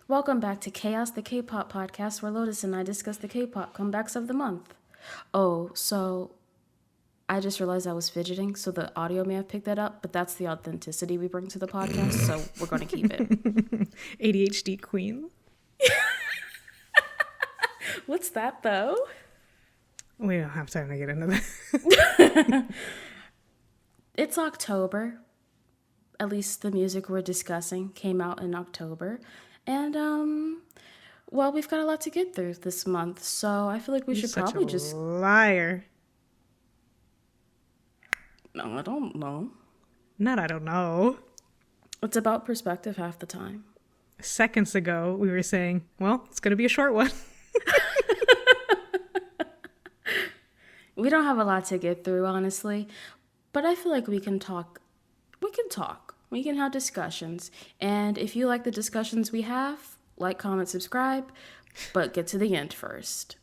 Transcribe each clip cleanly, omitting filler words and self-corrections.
Welcome back to Chaos, the K-pop podcast, where Lotus and I discuss the K-pop comebacks of the month. Oh, so I just realized I was fidgeting, so the audio may have picked that up, but that's the authenticity we bring to the podcast, so we're going to keep it. ADHD queen. What's that, though? We don't have time to get into that. It's October. At least the music we're discussing came out in October. And, well, we've got a lot to get through this month, so I feel like we should probably just... liar. No, I don't know. I don't know. It's about perspective half the time. Seconds ago, we were saying, well, it's going to be a short one. We don't have a lot to get through, honestly, but I feel like we can talk. We can have discussions. And if you like the discussions we have, like, comment, subscribe, but get to the end first.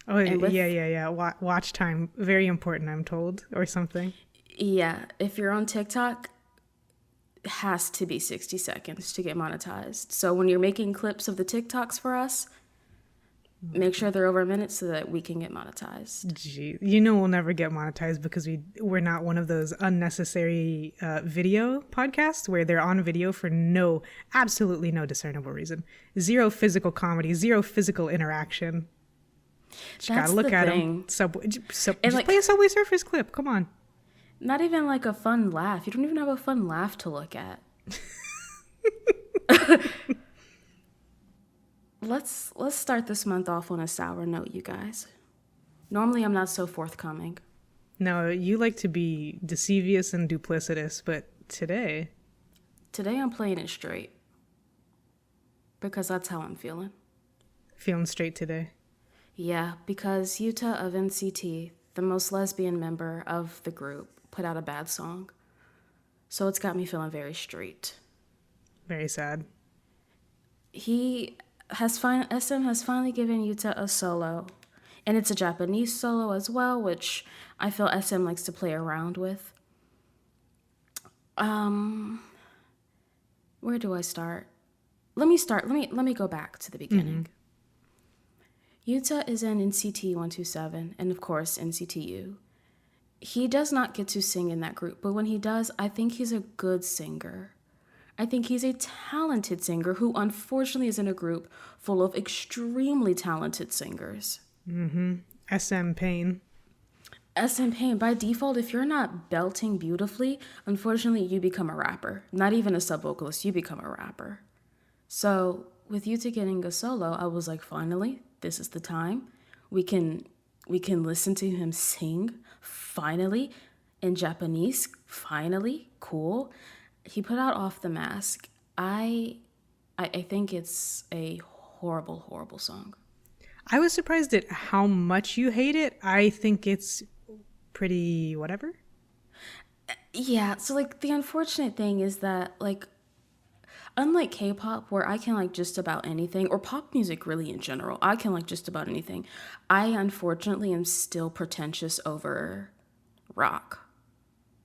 Oh, yeah. Watch time. Very important, I'm told, or something. Yeah. If you're on TikTok, it has to be 60 seconds to get monetized. So when you're making clips of the TikToks for us, make sure they're over a minute so that we can get monetized. Gee, we'll never get monetized because we're not one of those unnecessary video podcasts where they're on video for absolutely no discernible reason. Zero physical comedy, zero physical interaction. Just gotta look at them. Just play a Subway Surfers clip. Come on. Not even like a fun laugh. You don't even have a fun laugh to look at. Let's start this month off on a sour note, you guys. Normally, I'm not so forthcoming. No, you like to be deceivious and duplicitous, but today I'm playing it straight. Because that's how I'm feeling. Feeling straight today. Yeah, because Yuta of NCT, the most lesbian member of the group, put out a bad song. So it's got me feeling very straight. Very sad. SM has finally given Yuta a solo, and it's a Japanese solo as well, which I feel SM likes to play around with. Where do I start? Let me go back to the beginning. Yuta is in NCT 127 and of course NCTU. He does not get to sing in that group, but when he does, I think he's a good singer. I think he's a talented singer who unfortunately is in a group full of extremely talented singers. SM Pain. SM Pain, by default, if you're not belting beautifully, unfortunately you become a rapper. Not even a sub-vocalist, you become a rapper. So with Yuta getting a solo, I was like, finally, this is the time. We can listen to him sing, finally, in Japanese, finally, cool. He put out Off the Mask. I think it's a horrible, horrible song. I was surprised at how much you hate it. I think it's pretty whatever. Yeah, so like the unfortunate thing is that like unlike K-pop where I can like just about anything, or pop music really in general, I can like just about anything. I unfortunately am still pretentious over rock.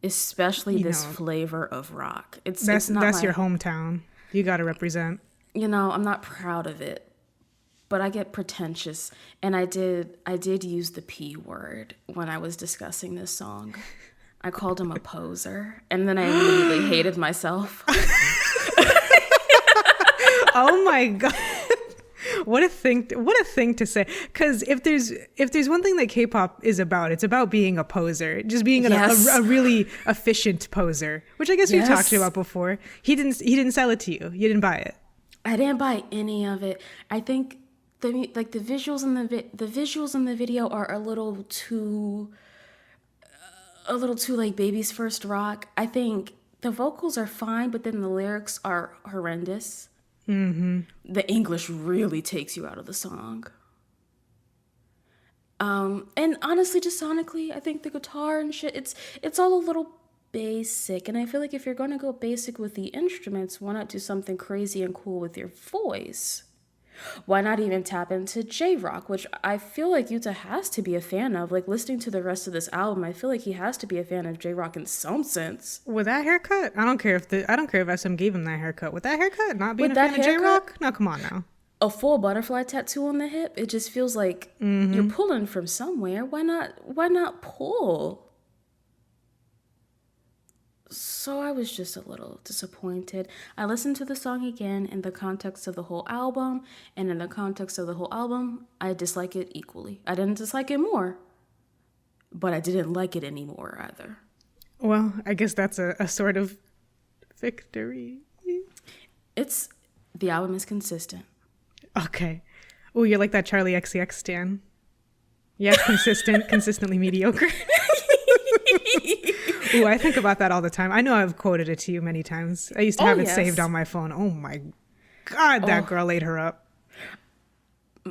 Especially this flavor of rock. That's your hometown. You got to represent. I'm not proud of it, but I get pretentious, and I did use the P word when I was discussing this song. I called him a poser, and then I immediately hated myself. Oh my God. What a thing to say. Because if there's one thing that K-pop is about, it's about being a poser, just being a really efficient poser, which I guess we've talked about before. He didn't sell it to you. You didn't buy it. I didn't buy any of it. I think the visuals in the video are a little too like Baby's First Rock. I think the vocals are fine, but then the lyrics are horrendous. The English really takes you out of the song. And honestly, just sonically, I think the guitar and shit, it's all a little basic. And I feel like if you're going to go basic with the instruments, why not do something crazy and cool with your voice? Why not even tap into J-Rock, which I feel like Yuta has to be a fan of. Like, listening to the rest of this album, I feel like he has to be a fan of J-Rock in some sense. With that haircut, I don't care if SM gave him that haircut. With that haircut, not being With a that fan of J-Rock? No, come on now. A full butterfly tattoo on the hip, it just feels like you're pulling from somewhere. Why not pull? So I was just a little disappointed. I listened to the song again in the context of the whole album, and in the context of the whole album, I dislike it equally. I didn't dislike it more, but I didn't like it anymore either. Well, I guess that's a sort of victory. The album is consistent. Okay. Oh, you're like that Charlie XCX stan. Yeah, it's consistently mediocre. Ooh, I think about that all the time. I know I've quoted it to you many times. I used to have it saved on my phone. Oh my God, that girl ate her up.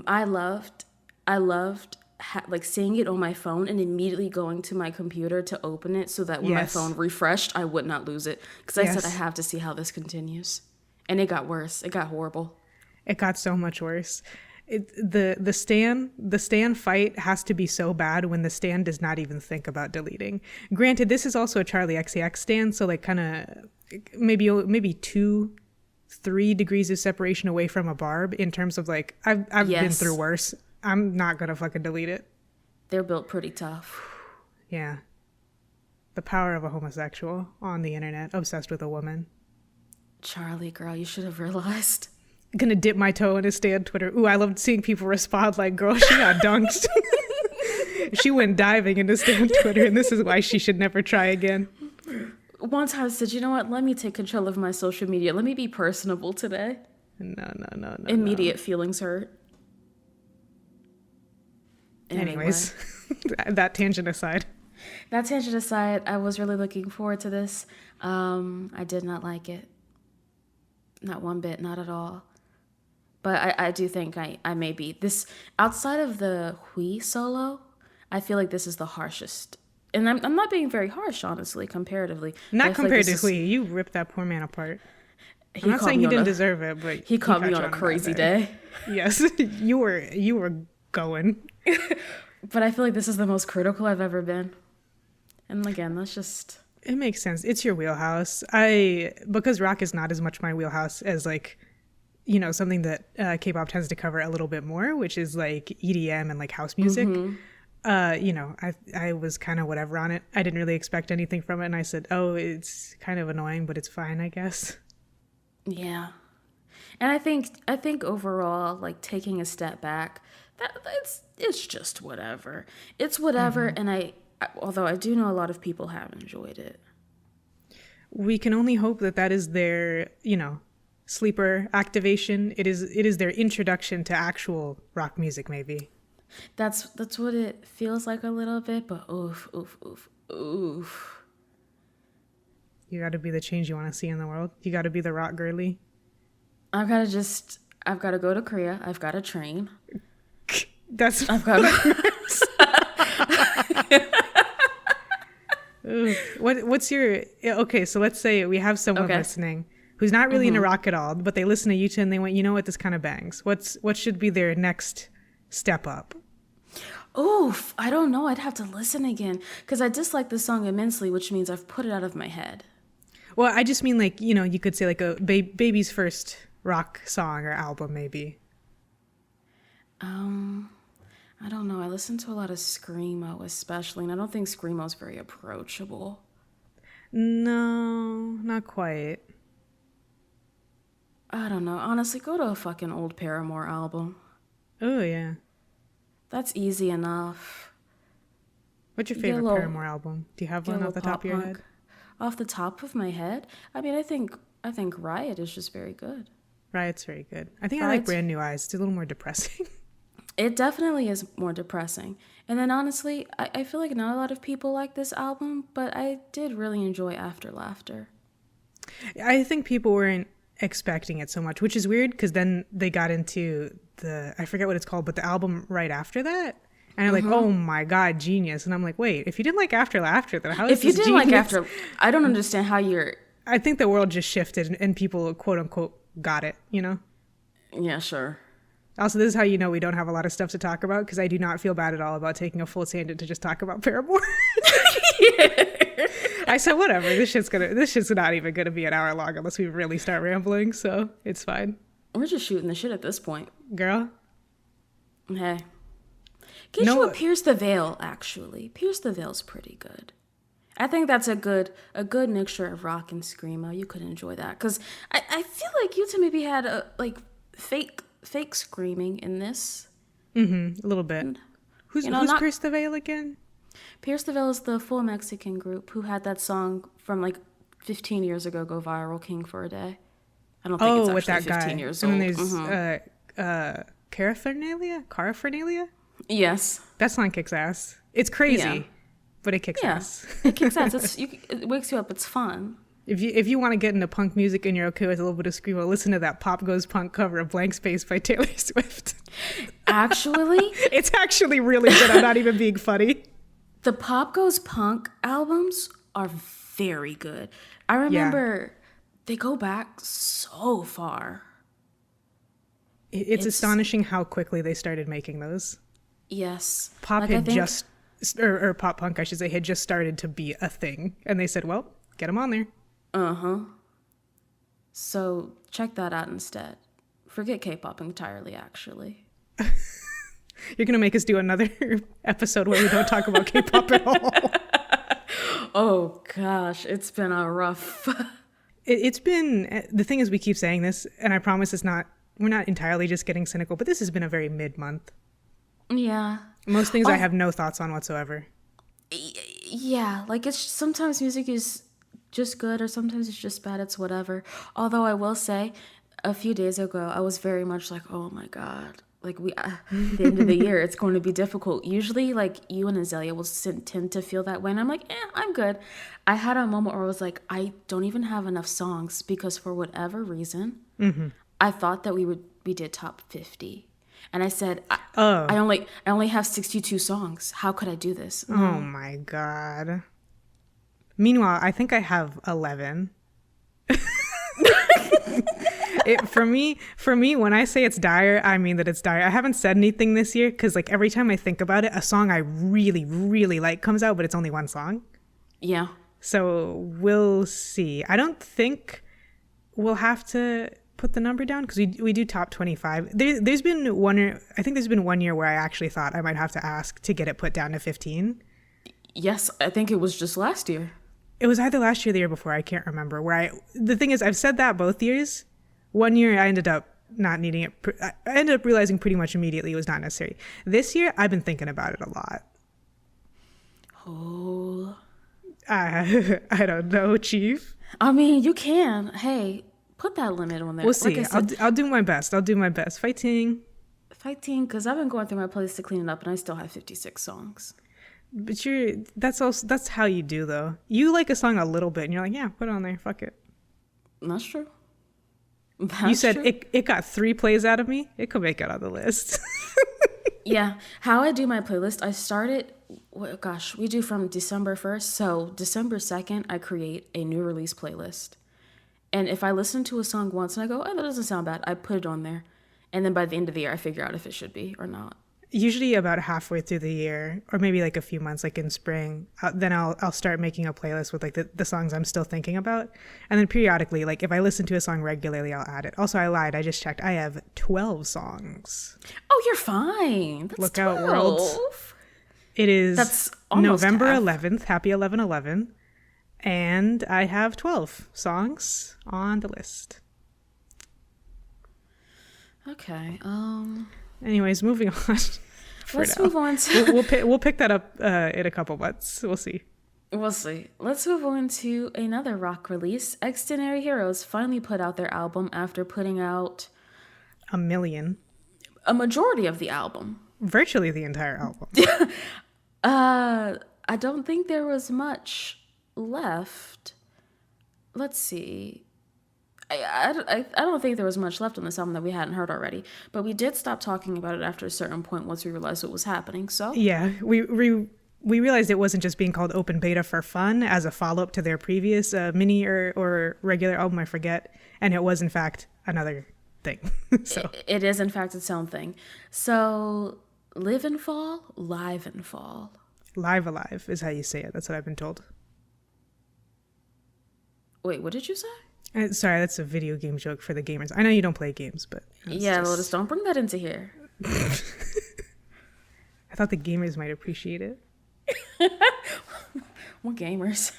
I loved like seeing it on my phone and immediately going to my computer to open it so that when my phone refreshed, I would not lose it. Because I said, I have to see how this continues. And it got worse. It got horrible. It got so much worse. The stan fight has to be so bad when the stan does not even think about deleting. Granted, this is also a Charlie XCX stan, so like kind of maybe 2-3 degrees of separation away from a Barb in terms of like I've been through worse. I'm not gonna fucking delete it. They're built pretty tough. Yeah. The power of a homosexual on the internet, obsessed with a woman. Charlie, girl, you should have realized. Gonna dip my toe in his stan Twitter. Ooh, I loved seeing people respond like, girl, she got dunked. She went diving into stan Twitter, and this is why she should never try again. One time I said, you know what? Let me take control of my social media. Let me be personable today. No. Immediate feelings hurt. Anyways, that tangent aside. I was really looking forward to this. I did not like it. Not one bit, not at all. But I do think I may be. This, outside of the Hui solo, I feel like this is the harshest. And I'm not being very harsh, honestly, comparatively. Not compared to Hui. You ripped that poor man apart. I'm not saying he didn't deserve it, but he caught me on a crazy day. Yes, you were going. But I feel like this is the most critical I've ever been. And again, that's just... It makes sense. It's your wheelhouse. Because rock is not as much my wheelhouse as like, you know, something that K-pop tends to cover a little bit more, which is like EDM and like house music. You know, I was kind of whatever on it. I didn't really expect anything from it, and I said, oh, it's kind of annoying, but it's fine, I guess. Yeah. And I think overall, like taking a step back, it's just whatever. It's whatever, and although I do know a lot of people have enjoyed it. We can only hope that is their, you know, sleeper activation. It is their introduction to actual rock music, maybe. That's what it feels like a little bit, but oof. You got to be the change you want to see in the world. You got to be the rock girly. I've got to go to Korea. I've got to train. I've got What's your... Okay, so let's say we have someone listening who's not really into rock at all, but they listen to Yuta and they went, you know what, this kind of bangs. What should be their next step up? Oof, I don't know. I'd have to listen again because I dislike the song immensely, which means I've put it out of my head. Well, I just mean like, you know, you could say like a baby's first rock song or album, maybe. I don't know. I listen to a lot of Screamo, especially, and I don't think Screamo's very approachable. No, not quite. I don't know. Honestly, go to a fucking old Paramore album. Oh, yeah. That's easy enough. What's your favorite Paramore album? Do you have one off the top of your head? Off the top of my head? I mean, I think Riot is just very good. Riot's very good. I think I like Brand New Eyes. It's a little more depressing. It definitely is more depressing. And then honestly, I feel like not a lot of people like this album, but I did really enjoy After Laughter. I think people weren't expecting it so much, which is weird because then they got into I forget what it's called, but the album right after that. And they're like, oh my God, genius. And I'm like, wait, if you didn't like After Laughter, then how is this genius? If you didn't like After, I don't understand how you're... I think the world just shifted and people, quote unquote, got it, you know? Yeah, sure. Also, this is how you know we don't have a lot of stuff to talk about, because I do not feel bad at all about taking a full tangent to just talk about Paramore. I said, whatever, this shit's not even gonna be an hour long unless we really start rambling, so it's fine. We're just shooting the shit at this point. Girl. Hey. Get you a Pierce the Veil, actually. Pierce the Veil's pretty good. I think that's a good mixture of rock and screamo. You could enjoy that. Because I feel like Yuta maybe had a fake screaming in this. Mm-hmm. A little bit. Who's Pierce the Veil again? Pierce the Veil is the full Mexican group who had that song from like 15 years ago go viral, King for a Day. I don't think it's actually 15 years old. And then there's Caraphernalia? Yes. That song kicks ass. It's crazy, but it kicks ass. It kicks ass. It wakes you up. It's fun. If you want to get into punk music and you're okay with a little bit of screamo, listen to that Pop Goes Punk cover of Blank Space by Taylor Swift. Actually? It's actually really good. I'm not even being funny. The Pop Goes Punk albums are very good. I remember they go back so far. It's astonishing how quickly they started making those. Yes. Pop punk, I should say, had just started to be a thing. And they said, well, get them on there. Uh-huh. So check that out instead. Forget K-pop entirely, actually. You're going to make us do another episode where we don't talk about K-pop at all. Oh, gosh. It's been a rough... It's been... The thing is, we keep saying this, and I promise we're not entirely just getting cynical, but this has been a very mid-month. Yeah. Most things I have no thoughts on whatsoever. Yeah. Like, it's sometimes music is just good, or sometimes it's just bad. It's whatever. Although I will say, a few days ago, I was very much like, oh, my God. Like, the end of the year, it's going to be difficult. Usually, like, you and Azalea will tend to feel that way. And I'm like, I'm good. I had a moment where I was like, I don't even have enough songs because for whatever reason, I thought that we did top 50. And I said, I only have 62 songs. How could I do this? Oh, my God. Meanwhile, I think I have 11. For me, when I say it's dire, I mean that it's dire. I haven't said anything this year because, like, every time I think about it, a song I really, really like comes out, but it's only one song. Yeah. So we'll see. I don't think we'll have to put the number down because we do top 25. There's been one year where I actually thought I might have to ask to get it put down to 15. Yes, I think it was just last year. It was either last year or the year before. I can't remember. The thing is, I've said that both years. One year I ended up not needing it. I ended up realizing pretty much immediately it was not necessary. This year I've been thinking about it a lot. Oh. I don't know, Chief. I mean, you can. Hey, put that limit on there. We'll see. Like I'll do my best. Fighting, because I've been going through my playlist to clean it up and I still have 56 songs. But that's how you do, though. You like a song a little bit and you're like, yeah, put it on there. Fuck it. That's true. You said true. It got 3 plays out of me. It could make it on the list. Yeah. How I do my playlist, I started, we do from December 1st. So December 2nd, I create a new release playlist. And if I listen to a song once and I go, oh, that doesn't sound bad, I put it on there. And then by the end of the year, I figure out if it should be or not. Usually about halfway through the year, or maybe like a few months, like in spring, then I'll start making a playlist with like the songs I'm still thinking about. And then periodically, like if I listen to a song regularly, I'll add it. Also, I lied. I just checked. I have 12 songs. Oh, you're fine. That's Look 12. Out World. It is November half. 11th. Happy 11/11. And I have 12 songs on the list. Okay. Anyways, moving on. Let's move on to... we'll pick that up in a couple months. We'll see. Let's move on to another rock release. Xdinary Heroes finally put out their album after putting out... a majority of the album. Virtually the entire album. I don't think there was much left. Let's see. I don't think there was much left on this album that we hadn't heard already, but we did stop talking about it after a certain point once we realized what was happening. So yeah, we realized it wasn't just being called open beta for fun as a follow-up to their previous mini or regular album, I forget, and it was in fact another thing. So It is, in fact, its own thing. So, live and fall, live and fall. live alive is how you say it. That's what I've been told. Wait, what did you say? Sorry, that's a video game joke for the gamers. I know you don't play games, but Yeah, Lotus, don't bring that into here. I thought the gamers might appreciate it. What gamers?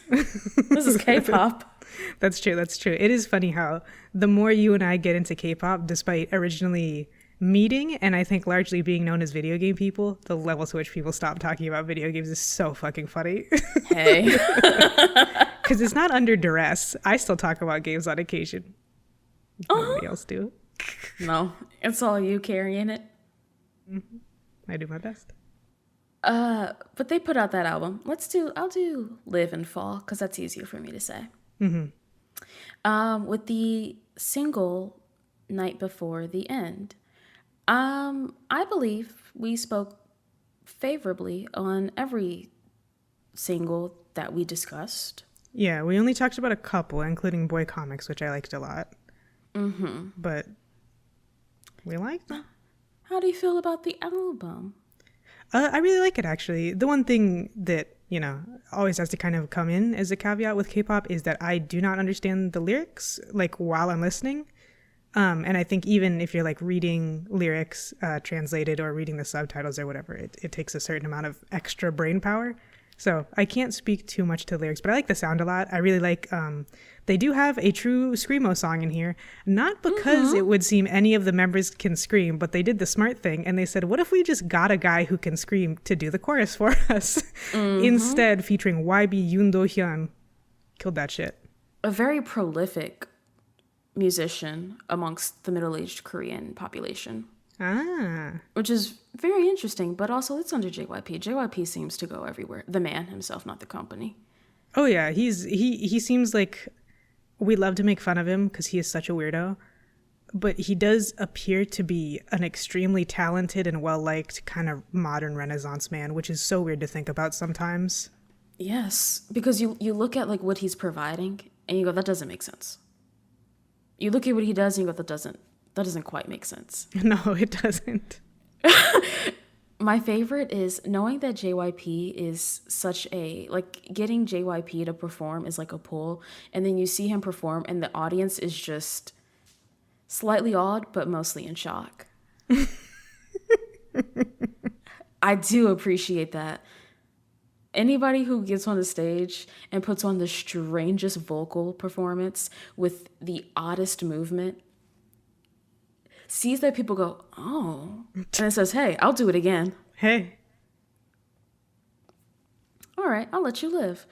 This is K-pop. That's true. That's true. It is funny how the more you and I get into K-pop, despite originally meeting and I think largely being known as video game people, the level to which people stop talking about video games is so fucking funny. Hey. Because it's not under duress. I still talk about games on occasion. Nobody else do. No, it's all you carrying it. I do my best. But they put out that album. I'll do Live and Fall, because that's easier for me to say. With the single Night Before the End. I believe we spoke favorably on every single that we discussed. Yeah, we only talked about a couple, including Boy Comics, which I liked a lot. But we liked them. How do you feel about the album? I really like it, actually. The one thing that, you know, always has to kind of come in as a caveat with K-pop is that I do not understand the lyrics, like, while I'm listening. And I think even if you're, like, reading lyrics translated or reading the subtitles or whatever, it takes a certain amount of extra brain power. So I can't speak too much to the lyrics, but I like the sound a lot. I really like, they do have a true Screamo song in here, not because it would seem any of the members can scream, but they did the smart thing and they said, what if we just got a guy who can scream to do the chorus for us? Instead, featuring YB Yoon Do-hyun. Killed that shit. A very prolific musician amongst the middle-aged Korean population. Which is very interesting, but also it's under JYP. JYP seems to go everywhere. The man himself, not the company. Oh yeah, he seems like we love to make fun of him because he is such a weirdo, but he does appear to be an extremely talented and well-liked kind of modern Renaissance man, which is so weird to think about sometimes. Yes, because you look at like what he's providing and you go, that doesn't make sense. You look at what he does and you go, that doesn't quite make sense. No, it doesn't. My favorite is knowing that JYP is such a, like, getting JYP to perform is like a pull, and then you see him perform and the audience is just slightly awed, but mostly in shock. I do appreciate that. Anybody who gets on the stage and puts on the strangest vocal performance with the oddest movement sees that people go, oh, and it says, hey, I'll do it again. Hey. All right, I'll let you live.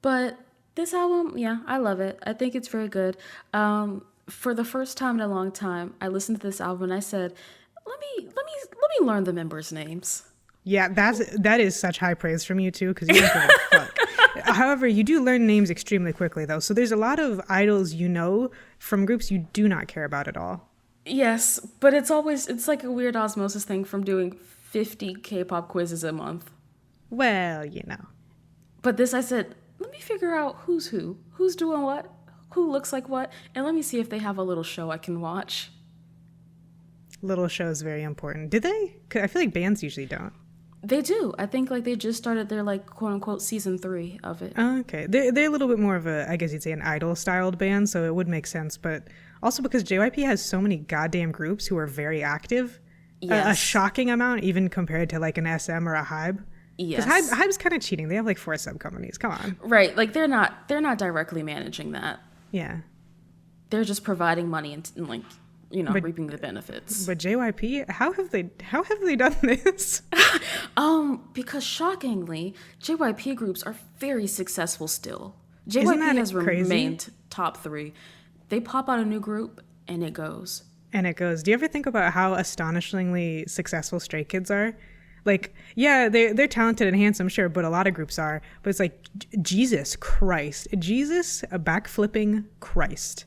But this album, yeah, I love it. I think it's very good. For the first time in a long time, I listened to this album and I said, let me learn the members' names. Yeah, that is such high praise from you too, because you don't give a fuck. However, you do learn names extremely quickly though. So there's a lot of idols you know from groups you do not care about at all. Yes, but it's like a weird osmosis thing from doing 50 K-pop quizzes a month. Well, you know. But this, I said, let me figure out who's doing what, who looks like what, and let me see if they have a little show I can watch. Little show is very important. Did they? 'Cause I feel like bands usually don't. They do. I think like they just started their like quote unquote season 3 of it. Oh, okay. They're a little bit more of a, I guess you'd say, an idol styled band, so it would make sense. But also because JYP has so many goddamn groups who are very active. Yes. A shocking amount, even compared to like an SM or a HYBE. Yes. Because HYBE's kind of cheating. They have like 4 sub companies. Come on. Right. Like they're not directly managing that. Yeah. They're just providing money and like, you know, reaping the benefits. But JYP, how have they done this? Because shockingly, JYP groups are very successful still. Isn't that JYP has crazy? remained top 3. They pop out a new group and it goes. And it goes. Do you ever think about how astonishingly successful Stray Kids are? Like, yeah, they're talented and handsome, sure, but a lot of groups are. But it's like, Jesus Christ. Jesus, a backflipping Christ.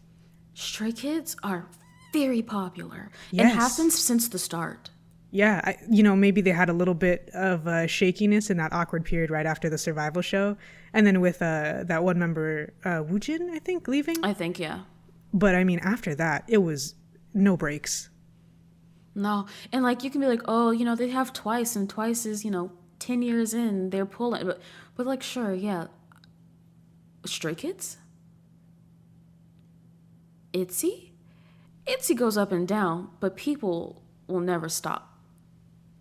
Stray Kids are very popular. Yes. It happens since the start. Yeah, maybe they had a little bit of shakiness in that awkward period right after the Survival show. And then with that one member, Woojin, I think, leaving. I think, yeah. But I mean, after that, it was no breaks. No. And like you can be like, oh, they have Twice, and Twice is, 10 years in, they're pulling. But like, sure, yeah. Stray Kids? ITZY? ITZY goes up and down, but people will never stop.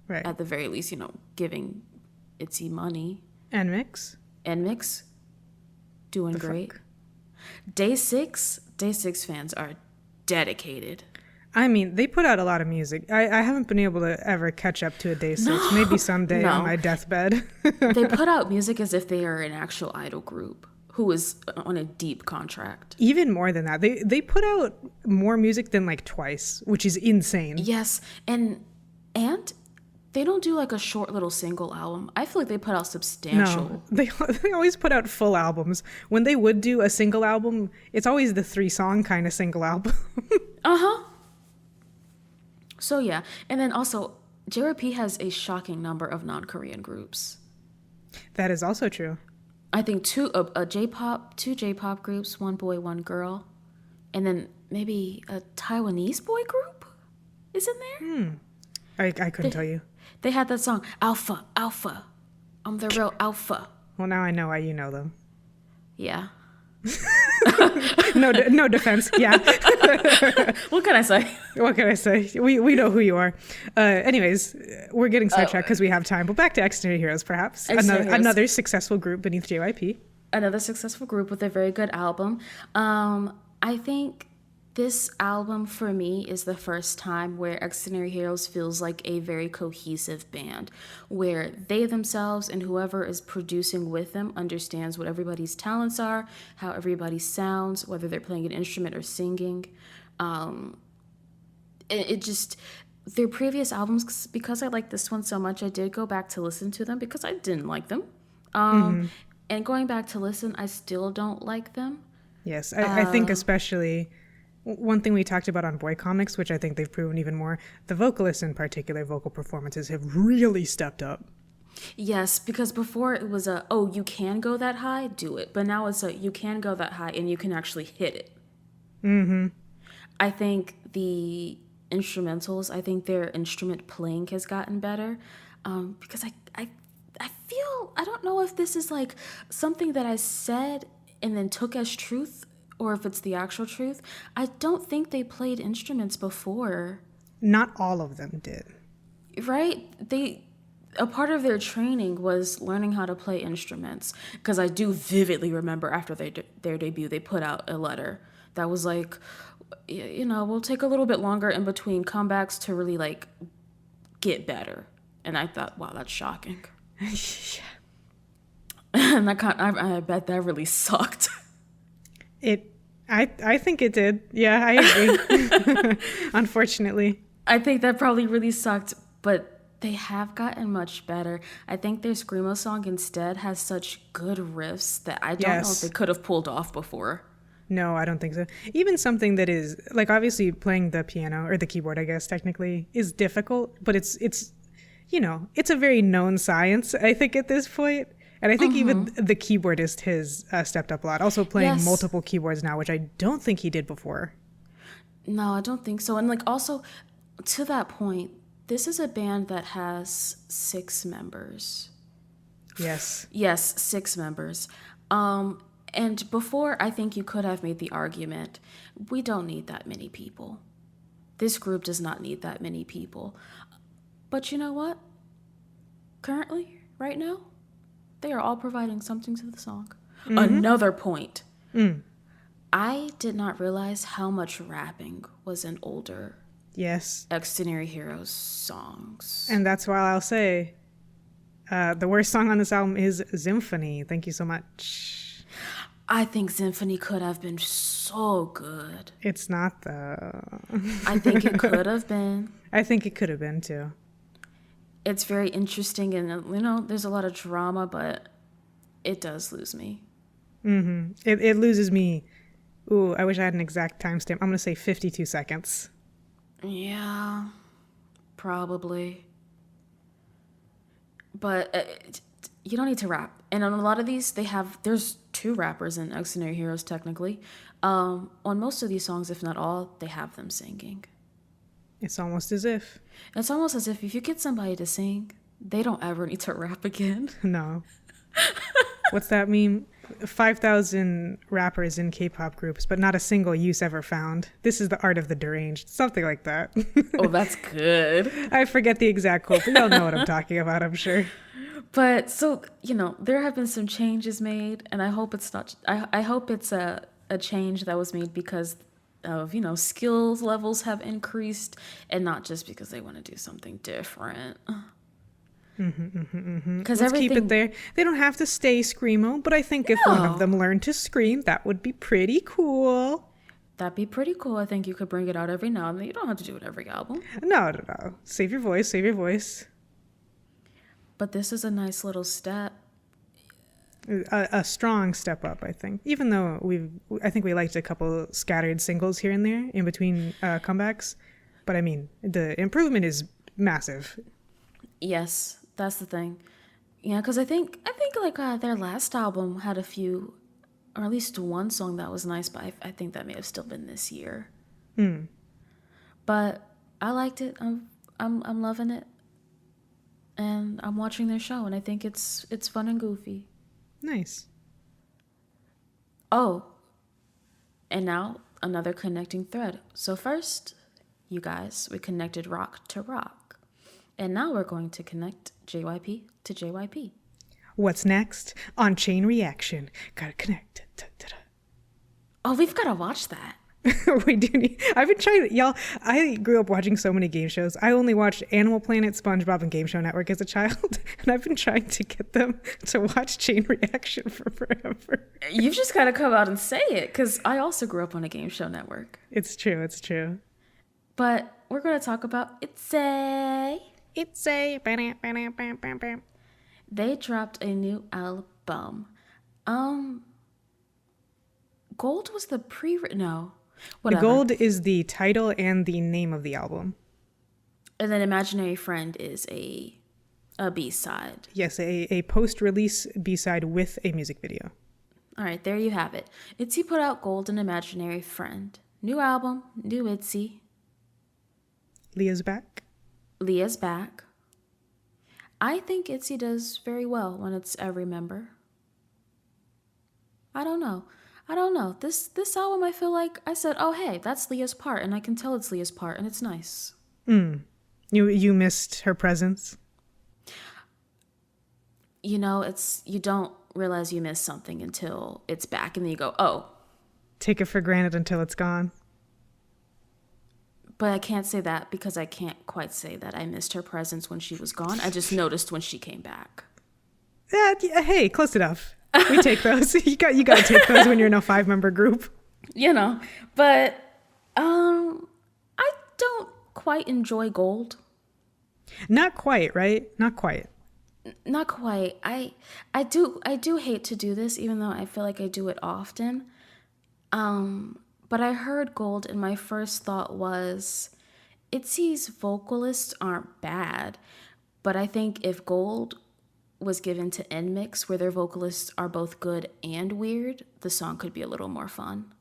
Right. At the very least, giving ITZY money. NMIXX doing great. Day6 fans are dedicated. I mean, they put out a lot of music. I haven't been able to ever catch up to a Day6. Maybe someday on my deathbed. They put out music as if they are an actual idol group who is on a deep contract. Even more than that. They put out more music than like Twice, which is insane. Yes, and they don't do like a short little single album. I feel like they put out substantial. No, they always put out full albums. When they would do a single album, it's always the 3-song kind of single album. Uh-huh. So yeah, and then also JYP has a shocking number of non-Korean groups. That is also true. I think two J-pop groups, one boy, one girl, and then maybe a Taiwanese boy group is in there. I couldn't tell you. They had that song, Alpha, Alpha. I'm the real alpha. Well, now I know why you know them. Yeah. No defense. Yeah. What can I say? What can I say? We know who you are. Anyways, we're getting sidetracked because we have time. But back to Xdinary Heroes, perhaps. Another successful group beneath JYP. Another successful group with a very good album. I think this album for me is the first time where Xdinary Heroes feels like a very cohesive band, where they themselves and whoever is producing with them understands what everybody's talents are, how everybody sounds, whether they're playing an instrument or singing. Their previous albums, because I like this one so much, I did go back to listen to them because I didn't like them. And going back to listen, I still don't like them. Yes, I think especially one thing we talked about on Boy Comics, which I think they've proven even more, the vocalists in particular, vocal performances have really stepped up. Yes, because before it was you can go that high, do it. But now it's you can go that high and you can actually hit it. Mm-hmm. I think the instrumentals, I think their instrument playing has gotten better. Because I feel, I don't know if this is like something that I said and then took as truth, or if it's the actual truth. I don't think they played instruments before. Not all of them did. Right? A part of their training was learning how to play instruments. Because I do vividly remember after their debut, they put out a letter that was like, we'll take a little bit longer in between comebacks to really like get better. And I thought, wow, that's shocking. Yeah. And I bet that really sucked. I think it did. Yeah, I agree. Unfortunately. I think that probably really sucked, but they have gotten much better. I think their Screamo song instead has such good riffs that I don't know if they could have pulled off before. No, I don't think so. Even something that is, like, obviously playing the piano, or the keyboard, I guess, technically, is difficult, but it's a very known science, I think, at this point. And I think even the keyboardist has stepped up a lot. Also playing multiple keyboards now, which I don't think he did before. No, I don't think so. And like also, to that point, this is a band that has 6 members. Yes. Yes, 6 members. And before, I think you could have made the argument, we don't need that many people. This group does not need that many people. But you know what? Currently, right now, they are all providing something to the song. Mm-hmm. Another point. I did not realize how much rapping was in older Xdinary Heroes songs. And that's why I'll say the worst song on this album is Symphony. Thank you so much. I think Symphony could have been so good. It's not, though. I think it could have been. I think it could have been, too. It's very interesting, and there's a lot of drama, but it does lose me. Mm-hmm. It loses me. Ooh, I wish I had an exact timestamp. I'm gonna say 52 seconds. Yeah, probably. But you don't need to rap. And on a lot of these, there's 2 rappers in Xdinary Heroes technically. On most of these songs, if not all, they have them singing. It's almost as if. It's almost as if you get somebody to sing, they don't ever need to rap again. No. What's that meme? 5,000 rappers in K-pop groups, but not a single use ever found. This is the art of the deranged. Something like that. Oh, that's good. I forget the exact quote, but y'all know what I'm talking about, I'm sure. But so, there have been some changes made, and I hope it's not, I hope it's a change that was made because of, skills levels have increased and not just because they want to do something different. Because Let's keep it there. They don't have to stay screamo, but I think if one of them learned to scream, that would be pretty cool. That'd be pretty cool. I think you could bring it out every now and then. You don't have to do it every album. No. Save your voice, save your voice. But this is a nice little step. A strong step up, I think. Even though I think we liked a couple scattered singles here and there in between comebacks. But I mean, the improvement is massive. Yes, that's the thing. Yeah, because I think like their last album had a few, or at least one song that was nice, but I think that may have still been this year. But I liked it. I'm loving it, and I'm watching their show, and I think it's fun and goofy. Nice. Oh, and now another connecting thread. So first, you guys, we connected rock to rock. And now we're going to connect JYP to JYP. What's next? On Chain Reaction. Gotta connect. Oh, we've got to watch that. We do need. I've been trying to, y'all. I grew up watching so many game shows. I only watched Animal Planet, SpongeBob, and Game Show Network as a child, and I've been trying to get them to watch Chain Reaction for forever. You've just got to come out and say it, because I also grew up on a Game Show Network. It's true. It's true. But we're going to talk about ITZY. They dropped a new album. Gold was the no. Whatever. The Gold is the title and the name of the album. And then Imaginary Friend is a B-side. Yes, a post-release B-side with a music video. All right, there you have it. ITZY put out Gold and Imaginary Friend. New album, new ITZY. Leah's back. Leah's back. I think ITZY does very well when it's every member. I don't know. This album, I feel like I said, oh, hey, that's Leah's part, and I can tell it's Leah's part, and it's nice. You missed her presence? You don't realize you missed something until it's back, and then you go, oh. Take it for granted until it's gone. But I can't say that because I can't quite say that I missed her presence when she was gone. I just noticed when she came back. Yeah, hey, close enough. We take those. You got to take those when you're in a 5-member group. But I don't quite enjoy Gold. Not quite, right? Not quite. Not quite. I do hate to do this, even though I feel like I do it often. But I heard Gold, and my first thought was, ITZY's vocalists aren't bad, but I think if Gold was given to NMIX, where their vocalists are both good and weird, the song could be a little more fun.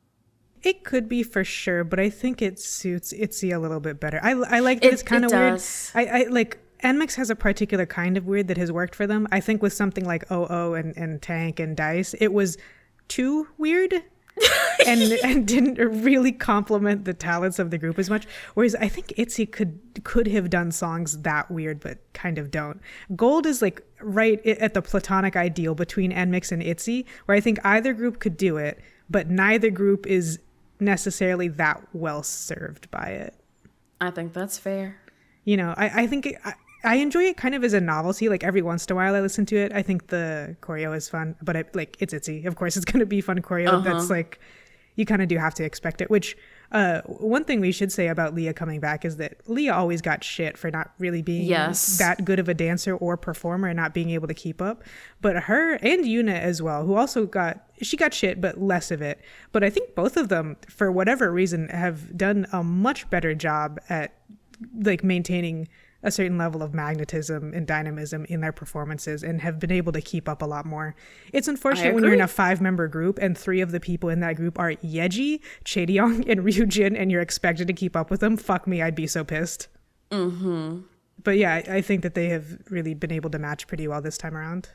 It could be for sure, but I think it suits ITZY a little bit better. I like that it's kind of weird. I like NMIX has a particular kind of weird that has worked for them. I think with something like OO and Tank and Dice, it was too weird. and didn't really complement the talents of the group as much. Whereas I think ITZY could have done songs that weird, but kind of don't. Gold is like right at the platonic ideal between NMIX and ITZY, where I think either group could do it, but neither group is necessarily that well served by it. I think that's fair. I think I enjoy it kind of as a novelty. Like every once in a while I listen to it. I think the choreo is fun, but it's ITZY. Of course it's going to be fun choreo. That's like, you kind of do have to expect it, which one thing we should say about Leah coming back is that Leah always got shit for not really being that good of a dancer or performer and not being able to keep up. But her and Yuna as well, who also got shit, but less of it. But I think both of them, for whatever reason, have done a much better job at like maintaining a certain level of magnetism and dynamism in their performances and have been able to keep up a lot more. It's unfortunate when you're in a 5-member group and 3 of the people in that group are Yeji, Chaeryong, and Ryujin, and you're expected to keep up with them. Fuck me, I'd be so pissed. Mm-hmm. But yeah, I think that they have really been able to match pretty well this time around.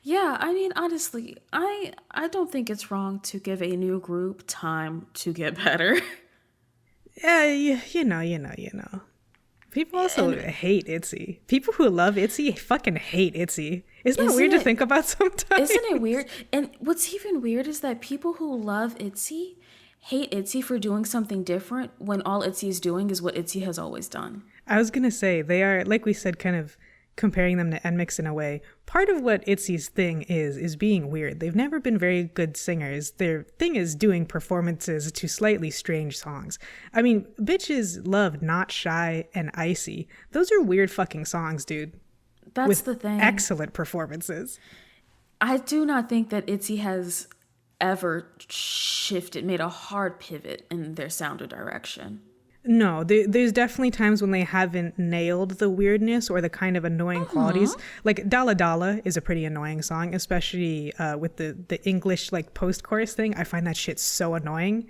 Yeah, I mean, honestly, I don't think it's wrong to give a new group time to get better. Yeah, you know. People also hate ITZY. People who love ITZY fucking hate ITZY. Isn't that weird to think about sometimes? Isn't it weird? And what's even weird is that people who love ITZY hate ITZY for doing something different when all ITZY is doing is what ITZY has always done. I was going to say, they are, like we said, kind of comparing them to NMIXX in a way. Part of what ITZY's thing is being weird. They've never been very good singers. Their thing is doing performances to slightly strange songs. I mean, bitches love Not Shy and Icy. Those are weird fucking songs, dude. That's with the thing. Excellent performances. I do not think that ITZY has ever made a hard pivot in their sound or direction. No, there's definitely times when they haven't nailed the weirdness or the kind of annoying qualities. Like Dala Dala is a pretty annoying song, especially with the English like post-chorus thing. I find that shit so annoying.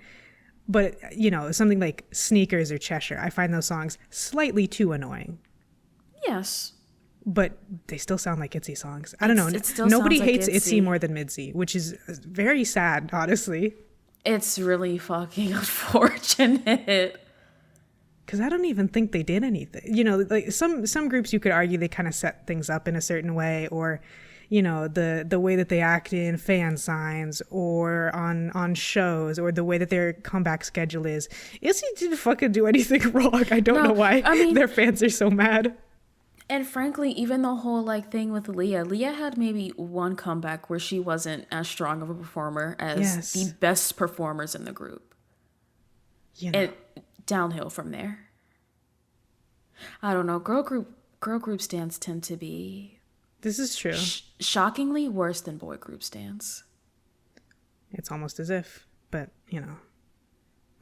But, you know, something like Sneakers or Cheshire, I find those songs slightly too annoying. Yes. But they still sound like ITZY songs. I don't know. It still Nobody sounds like hates ITZY more than MIDZY, which is very sad, honestly. It's really fucking unfortunate. Because I don't even think they did anything. You know, like some groups you could argue they kind of set things up in a certain way, or, you know, the way that they act in fan signs or on shows, or the way that their comeback schedule is. ITZY didn't fucking do anything wrong. I don't know why their fans are so mad. And frankly, even the whole like thing with Leah had maybe one comeback where she wasn't as strong of a performer as the best performers in the group. You know. And downhill from there. I don't know. Girl group stands tend to be. This is true. Shockingly worse than boy group stands. It's almost as if, but you know,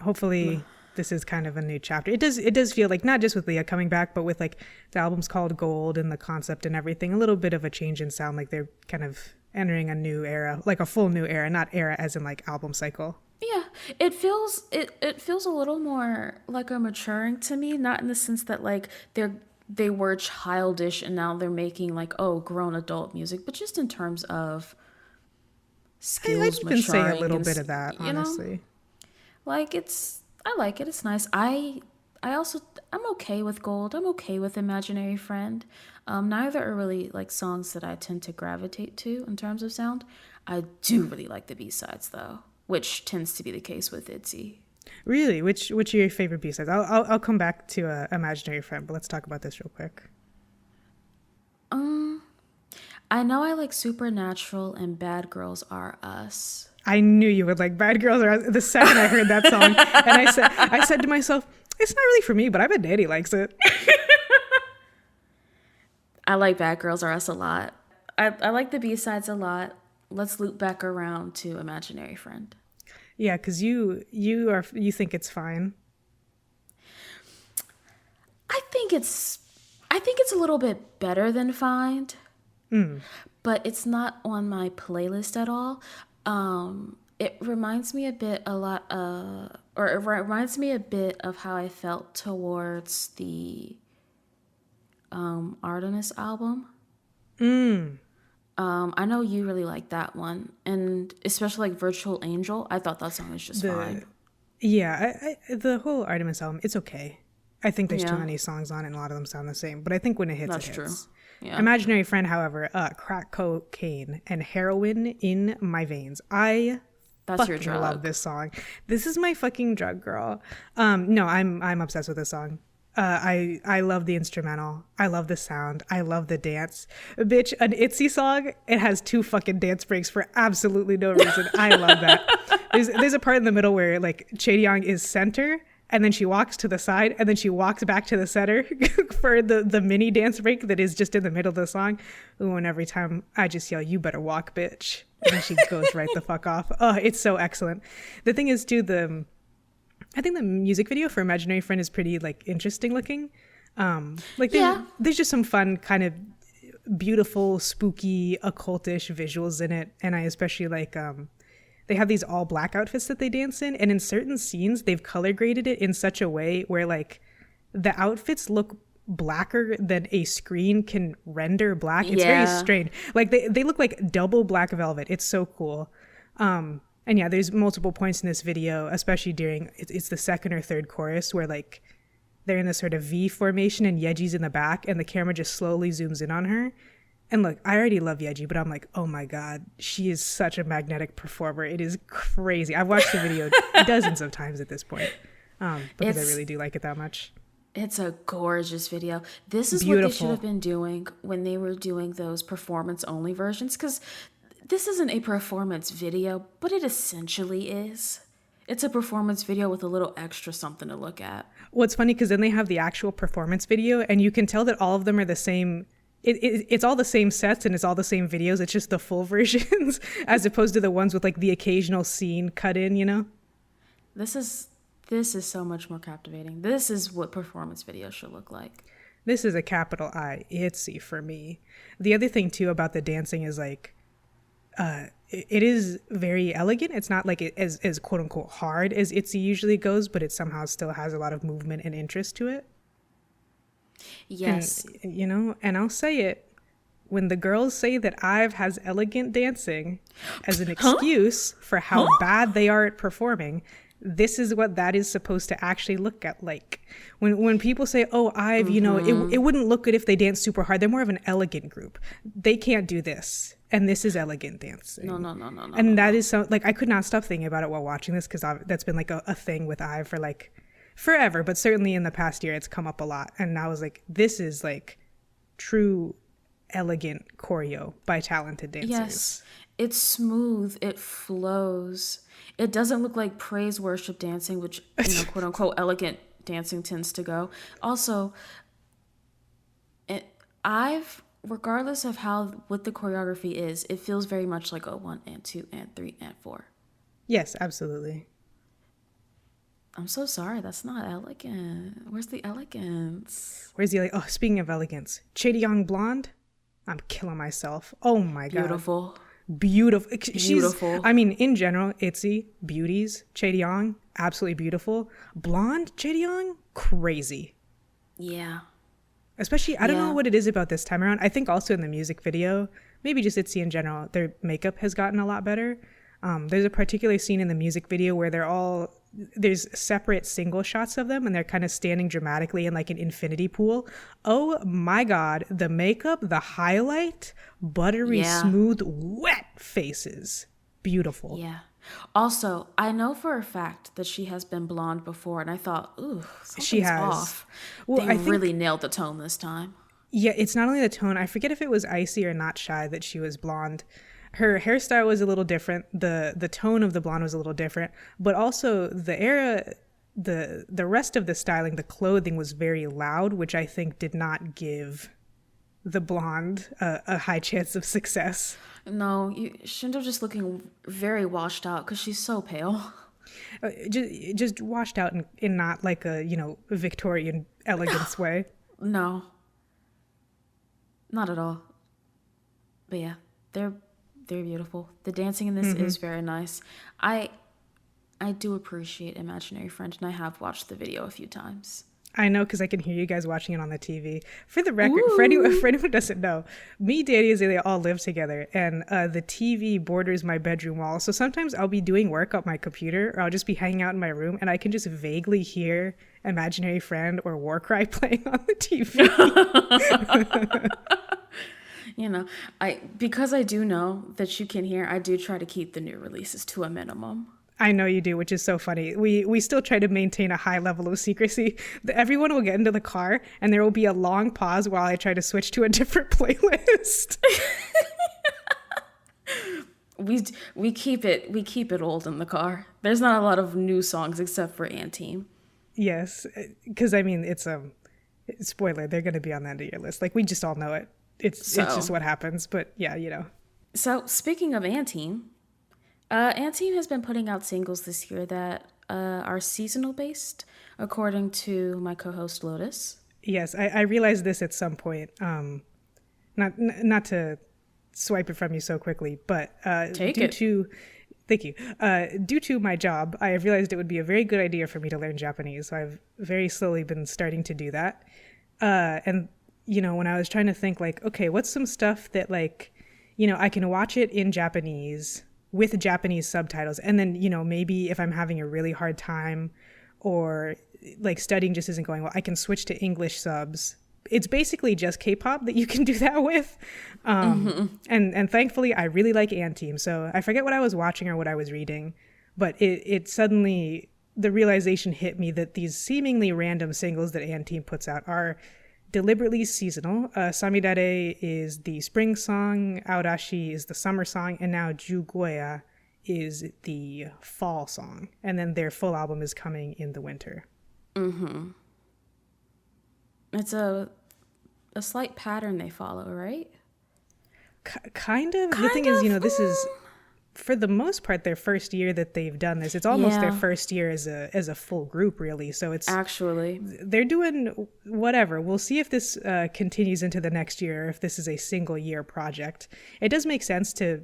hopefully this is kind of a new chapter. It does feel like, not just with Leah coming back, but with like the album's called Gold and the concept and everything, a little bit of a change in sound. Like they're kind of entering a new era, like a full new era, not era as in like album cycle. Yeah, it feels a little more like a maturing to me, not in the sense that like they were childish and now they're making like grown adult music, but just in terms of skills maturing. I can say a little bit of that, honestly. You know? Like I like it. It's nice. I'm okay with Gold. I'm okay with Imaginary Friend. Neither are really like songs that I tend to gravitate to in terms of sound. I do really like the B-sides though, which tends to be the case with ITZY. Really? Which are your favorite B-sides? I'll come back to Imaginary Friend, but let's talk about this real quick. I know I like Supernatural and Bad Girls Are Us. I knew you would like Bad Girls Are Us the second I heard that song. And I said to myself, it's not really for me, but I bet Danny likes it. I like Bad Girls Are Us a lot. I like the B-sides a lot. Let's loop back around to Imaginary Friend. Yeah, because you think it's fine. I think it's a little bit better than fine, but it's not on my playlist at all. It reminds me a bit of how I felt towards the Artemis album. I know you really like that one, and especially like Virtual Angel. I thought that song was just fine. Yeah, the whole Artemis album, it's okay. I think there's too many songs on it and a lot of them sound the same. But I think when it hits, that's it true. hits. Yeah. Imaginary Friend, however, crack cocaine and heroin in my veins. That's fucking your drug. Love this song. This is my fucking drug, girl. No, I'm obsessed with this song. I love the instrumental. I love the sound. I love the dance. Bitch, an ITZY song, it has 2 fucking dance breaks for absolutely no reason. I love that. There's a part in the middle where like Chaeryong is center, and then she walks to the side, and then she walks back to the center for the mini dance break that is just in the middle of the song. Ooh, and every time I just yell, "You better walk, bitch," and then she goes right the fuck off. Oh, it's so excellent. The thing is, too, I think the music video for Imaginary Friend is pretty like interesting looking. There's just some fun kind of beautiful, spooky, occultish visuals in it, and I especially like they have these all black outfits that they dance in, and in certain scenes they've color graded it in such a way where like the outfits look blacker than a screen can render black. It's very strange. Like they look like double black velvet. It's so cool. And yeah, there's multiple points in this video, especially during it's the second or third chorus where like they're in this sort of V formation and Yeji's in the back and the camera just slowly zooms in on her. And look, I already love Yeji, but I'm like, oh my God, she is such a magnetic performer. It is crazy. I've watched the video dozens of times at this point because I really do like it that much. It's a gorgeous video. This is Beautiful. What they should have been doing when they were doing those performance-only versions, because this isn't a performance video, but it essentially is. It's a performance video with a little extra something to look at. Well, it's funny because then they have the actual performance video, and you can tell that all of them are the same. It's all the same sets and it's all the same videos. It's just the full versions as opposed to the ones with like the occasional scene cut in, you know? This is so much more captivating. This is what performance videos should look like. This is a capital ITZY for me. The other thing too about the dancing is like, it is very elegant. It's not like as quote unquote hard as ITZY usually goes, but it somehow still has a lot of movement and interest to it. Yes. And, you know, and I'll say it, when the girls say that IVE has elegant dancing as an excuse for how bad they are at performing, this is what that is supposed to actually look at like. When people say, oh, IVE, you know, it wouldn't look good if they dance super hard. They're more of an elegant group. They can't do this. And this is elegant dancing. No. And that is so, like, I could not stop thinking about it while watching this because that's been like a thing with IVE for like forever. But certainly in the past year, it's come up a lot. And I was like, this is like true elegant choreo by talented dancers. Yes. It's smooth. It flows. It doesn't look like praise worship dancing, which, you know, quote unquote, elegant dancing tends to go. Also, I've, regardless of what the choreography is, it feels very much like a 1 and 2 and 3 and 4. Yes, absolutely. I'm so sorry. That's not elegant. Where's the elegance? Oh, speaking of elegance, Chaeyoung Blonde, I'm killing myself. Oh my God. Beautiful. Beautiful. I mean, in general, ITZY, beauties, Chaeyoung, absolutely beautiful. Blonde Chaeyoung, crazy. Yeah. Especially, I don't know what it is about this time around. I think also in the music video, maybe just ITZY in general, their makeup has gotten a lot better. There's a particular scene in the music video where there's separate single shots of them and they're kind of standing dramatically in like an infinity pool. Oh my God, the makeup, the highlight, buttery smooth, wet faces. Beautiful. Yeah. Also, I know for a fact that she has been blonde before, and I thought, ooh, something's off. Well, I think really nailed the tone this time. Yeah, it's not only the tone. I forget if it was Icy or Not Shy that she was blonde. Her hairstyle was a little different. The tone of the blonde was a little different, but also the era, the rest of the styling, the clothing was very loud, which I think did not give the blonde a high chance of success. No, Shindo just looking very washed out because she's so pale. Just washed out in not like a, you know, Victorian elegance way. No, not at all. But yeah, they're beautiful. The dancing in this is very nice. I do appreciate Imaginary Friend, and I have watched the video a few times. I know, because I can hear you guys watching it on the TV. For the record, for anyone who doesn't know, me, Danny, and Azalea all live together, and the TV borders my bedroom wall. So sometimes I'll be doing work on my computer, or I'll just be hanging out in my room, and I can just vaguely hear Imaginary Friend or Warcry playing on the TV. You know, because I do know that you can hear, I do try to keep the new releases to a minimum. I know you do, which is so funny. We still try to maintain a high level of secrecy. Everyone will get into the car and there will be a long pause while I try to switch to a different playlist. we keep it old in the car. There's not a lot of new songs except for Anteam. Yes, because I mean it's spoiler, they're going to be on the end of your list. Like we just all know it. It's just what happens. But yeah, you know. So speaking of Anteam. Anteam has been putting out singles this year that are seasonal based, according to my co-host Lotus. Yes, I realized this at some point. Not to swipe it from you so quickly, but Take due it. to thank you. Due to my job, I have realized it would be a very good idea for me to learn Japanese. So I've very slowly been starting to do that. And when I was trying to think like, okay, what's some stuff that like, I can watch it in Japanese with Japanese subtitles, and then maybe if I'm having a really hard time or like studying just isn't going well, I can switch to English subs. It's basically just K-pop that you can do that with. And thankfully I really like Anteam. So I forget what I was watching or what I was reading, but it suddenly, the realization hit me that these seemingly random singles that Anteam puts out are deliberately seasonal. Samidare is the spring song, Aorashi is the summer song, and now Jugoya is the fall song. And then their full album is coming in the winter. It's a slight pattern they follow, right? Kind of. The thing is, this is, for the most part, their first year that they've done this. It's almost their first year as a full group, really. So it's actually, they're doing whatever. We'll see if this continues into the next year, or if this is a single year project. It does make sense to,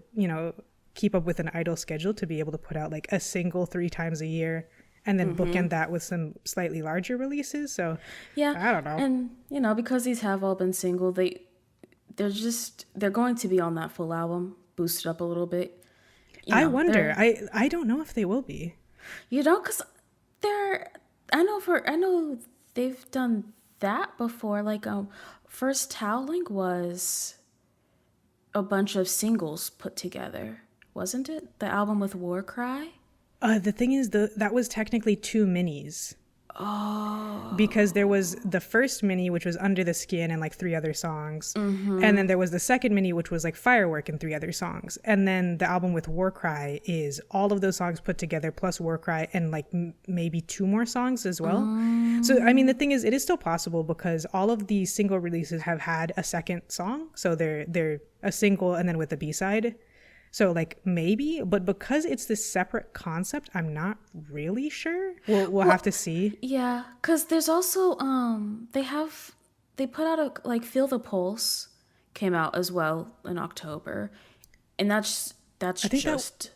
keep up with an idol schedule, to be able to put out like a single 3 times a year and then bookend that with some slightly larger releases. So yeah, I don't know. And because these have all been single, they're going to be on that full album, boosted up a little bit. I wonder. I don't know if they will be. Because I know they've done that before. Like First Toweling was a bunch of singles put together, wasn't it? The album with War Cry. The thing is, that was technically 2 minis. Oh. Because there was the first mini, which was Under the Skin and like 3 other songs. And then there was the second mini, which was like Firework and 3 other songs. And then the album with War Cry is all of those songs put together plus War Cry and like maybe 2 more songs as well. So, I mean, the thing is, it is still possible because all of the single releases have had a second song. So they're a single and then with a B-side. So like maybe, but because it's this separate concept, I'm not really sure. We'll have to see. Yeah, because there's also they put out like Feel the Pulse came out as well in October, and that's just.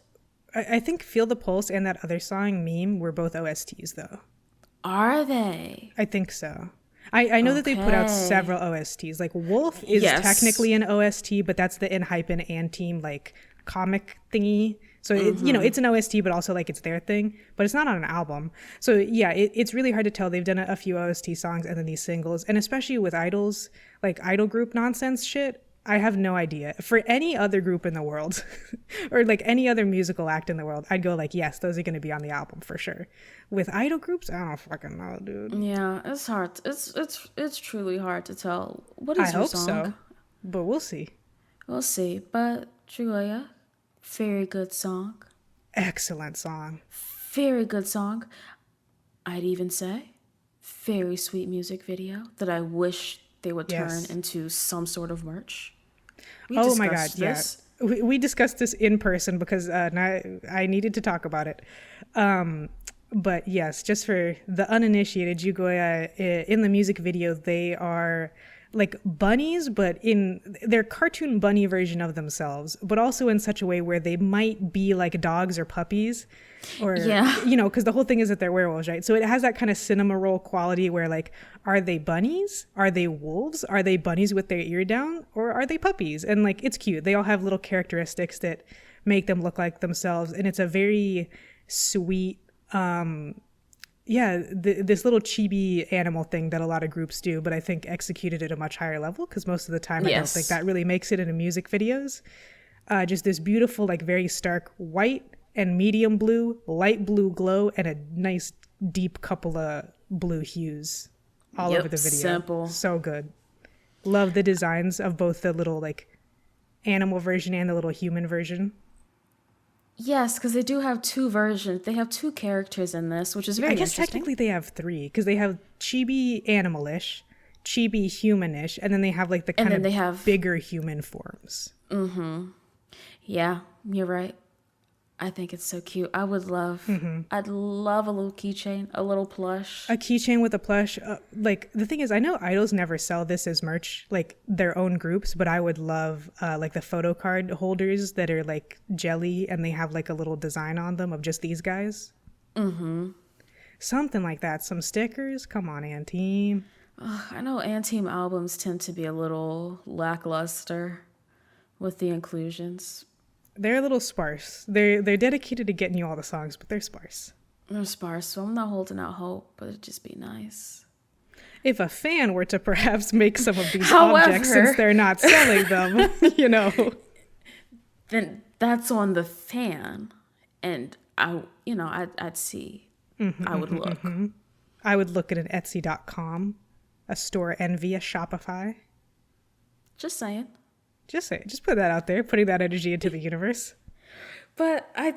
I think Feel the Pulse and that other song Meme were both OSTs though. Are they? I think so. I know that they put out several OSTs. Like Wolf is technically an OST, but that's the Enhypen and Team like comic thingy. So it's an OST, but also like it's their thing, but it's not on an album. So yeah, it's really hard to tell. They've done a few OST songs and then these singles, and especially with idols, like idol group nonsense shit, I have no idea. For any other group in the world or like any other musical act in the world, I'd go like, yes, those are going to be on the album for sure. With idol groups, I don't fucking know, dude. Yeah, it's hard. It's truly hard to tell. What is your song? I hope so, but we'll see. We'll see. But Julia, very good song. Excellent song. Very good song. I'd even say very sweet music video that I wish they would turn into some sort of merch. Oh my God, this. Yeah. We discussed this in person because I needed to talk about it. But yes, just for the uninitiated, Jugoya, in the music video, they are like bunnies, but in their cartoon bunny version of themselves, but also in such a way where they might be like dogs or puppies, or because the whole thing is that they're werewolves, right? So it has that kind of cinema roll quality where like, are they bunnies? Are they wolves? Are they bunnies with their ear down? Or are they puppies? And like, it's cute. They all have little characteristics that make them look like themselves, and it's a very sweet this little chibi animal thing that a lot of groups do, but I think executed at a much higher level because most of the time I don't think that really makes it into music videos. Just this beautiful, like very stark white and medium blue, light blue glow, and a nice deep couple of blue hues all over the video. Simple. So good. Love the designs of both the little like animal version and the little human version. Yes, because they do have 2 versions. They have 2 characters in this, which is very interesting. I guess technically they have 3 because they have chibi animalish, chibi humanish, and then they have like the kind of bigger human forms. Yeah, you're right. I think it's so cute. I'd love a little keychain, a little plush. A keychain with a plush. Like, the thing is, I know idols never sell this as merch, like their own groups, but I would love like the photo card holders that are like jelly and they have like a little design on them of just these guys. Something like that. Some stickers. Come on, Anteam. I know Anteam albums tend to be a little lackluster with the inclusions. They're a little sparse. They're dedicated to getting you all the songs, but they're sparse. They're sparse, so I'm not holding out hope, but it'd just be nice. If a fan were to perhaps make some of these objects, since they're not selling them, you know, then that's on the fan, and I'd see. I would look. I would look at an Etsy.com, a store envy, a Shopify. Just saying. Just put that out there, putting that energy into the universe. But I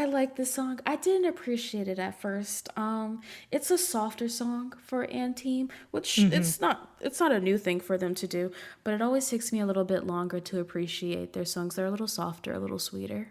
like this song. I didn't appreciate it at first. It's a softer song for Anteam, which it's not a new thing for them to do, but it always takes me a little bit longer to appreciate their songs. They're a little softer, a little sweeter.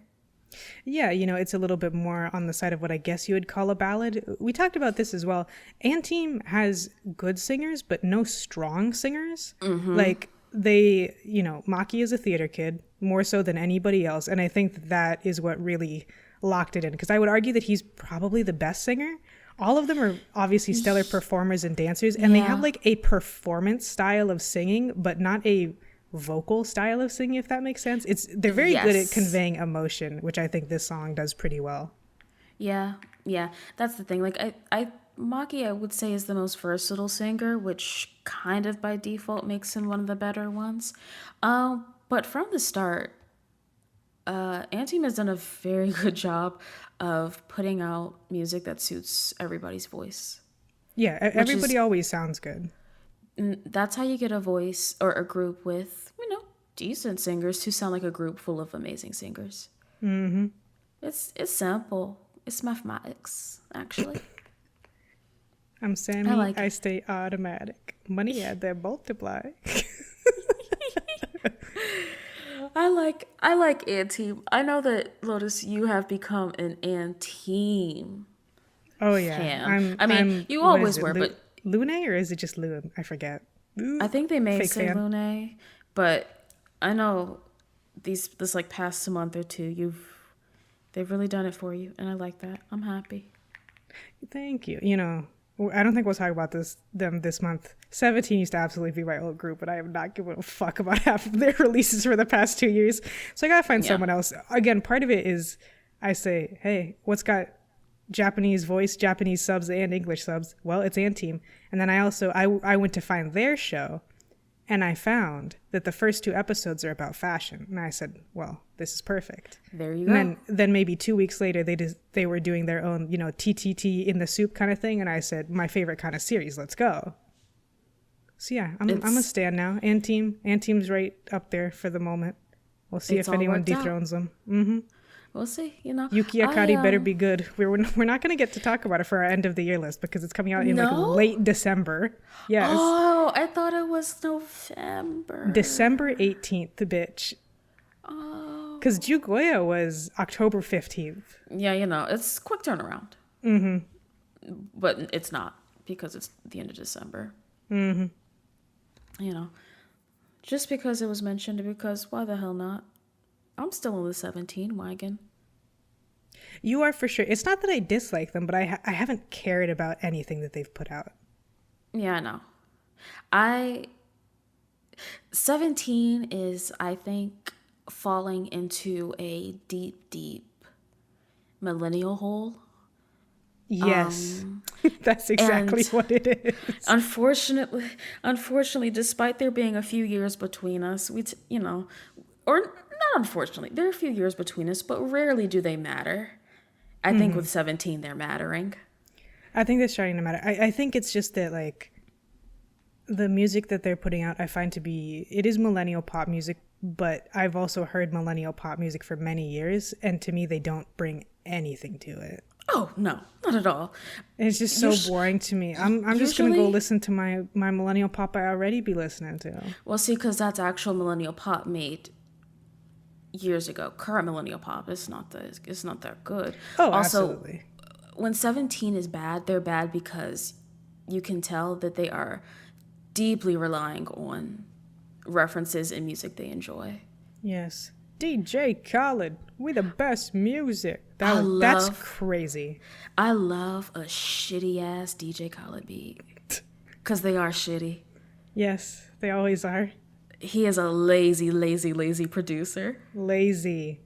Yeah, it's a little bit more on the side of what I guess you would call a ballad. We talked about this as well. Anteam has good singers, but no strong singers. Like, they, Maki is a theater kid more so than anybody else. And I think that is what really locked it in. Because I would argue that he's probably the best singer. All of them are obviously stellar performers and dancers. And they have like a performance style of singing, but not a vocal style of singing, if that makes sense. They're very good at conveying emotion, which I think this song does pretty well. Yeah. That's the thing. Like, Maki, I would say, is the most versatile singer, which kind of by default makes him one of the better ones. But from the start, Anteam has done a very good job of putting out music that suits everybody's voice. Yeah, everybody always sounds good. That's how you get a voice or a group with, decent singers who sound like a group full of amazing singers. It's simple. It's mathematics, actually. I'm Sammy, I stay automatic. Money add that multiply. I like Anteam. I know that, Lotus, you have become an Anteam. Oh yeah. You always were, but Lune, or is it just Lune? I forget. I think they may say fan. Lune, but I know this like past month or two, they've really done it for you, and I like that. I'm happy. Thank you. I don't think we'll talk about them this month. 17 used to absolutely be my old group, but I am not giving a fuck about half of their releases for the past 2 years. So I gotta find someone else. Again, part of it is I say, hey, what's got Japanese voice, Japanese subs, and English subs? Well, it's Anteam. And then I went to find their show, and I found that the first 2 episodes are about fashion. And I said, well, this is perfect. There you go. And then maybe 2 weeks later, they were doing their own, TTT in the soup kind of thing. And I said, my favorite kind of series, let's go. So yeah, I'm a stan now. Anteam's right up there for the moment. We'll see if anyone dethrones them. We'll see, Yuki Akari better be good. We're not going to get to talk about it for our end of the year list because it's coming out in like late December. Yes. Oh, I thought it was November. December 18th, bitch. Oh. Because Jugoya was October 15th. Yeah, it's quick turnaround. But it's not because it's the end of December. Just because it was mentioned, because why the hell not? I'm still in the 17 wagon. You are for sure. It's not that I dislike them, but I haven't cared about anything that they've put out. Yeah, I know. 17 is, I think, falling into a deep millennial hole. Yes, that's exactly what it is. Unfortunately, despite there being a few years between us, or not unfortunately, there are a few years between us, but rarely do they matter. I think with 17, they're mattering. I think they're starting to matter. I think it's just that, like, the music that they're putting out, I find it is millennial pop music, but I've also heard millennial pop music for many years, and to me, they don't bring anything to it. Oh, no, not at all. It's just so boring to me. I'm just going to go listen to my millennial pop I already be listening to. Well, see, because that's actual millennial pop made years ago. Current millennial pop is not that good. Oh, Also, absolutely. when 17 is bad, they're bad because you can tell that they are deeply relying on references in music they enjoy. Yes. DJ Khaled, we the best music. That's crazy. I love a shitty ass DJ Khaled beat. Because they are shitty. Yes, they always are. He is a lazy, lazy, lazy producer. Lazy.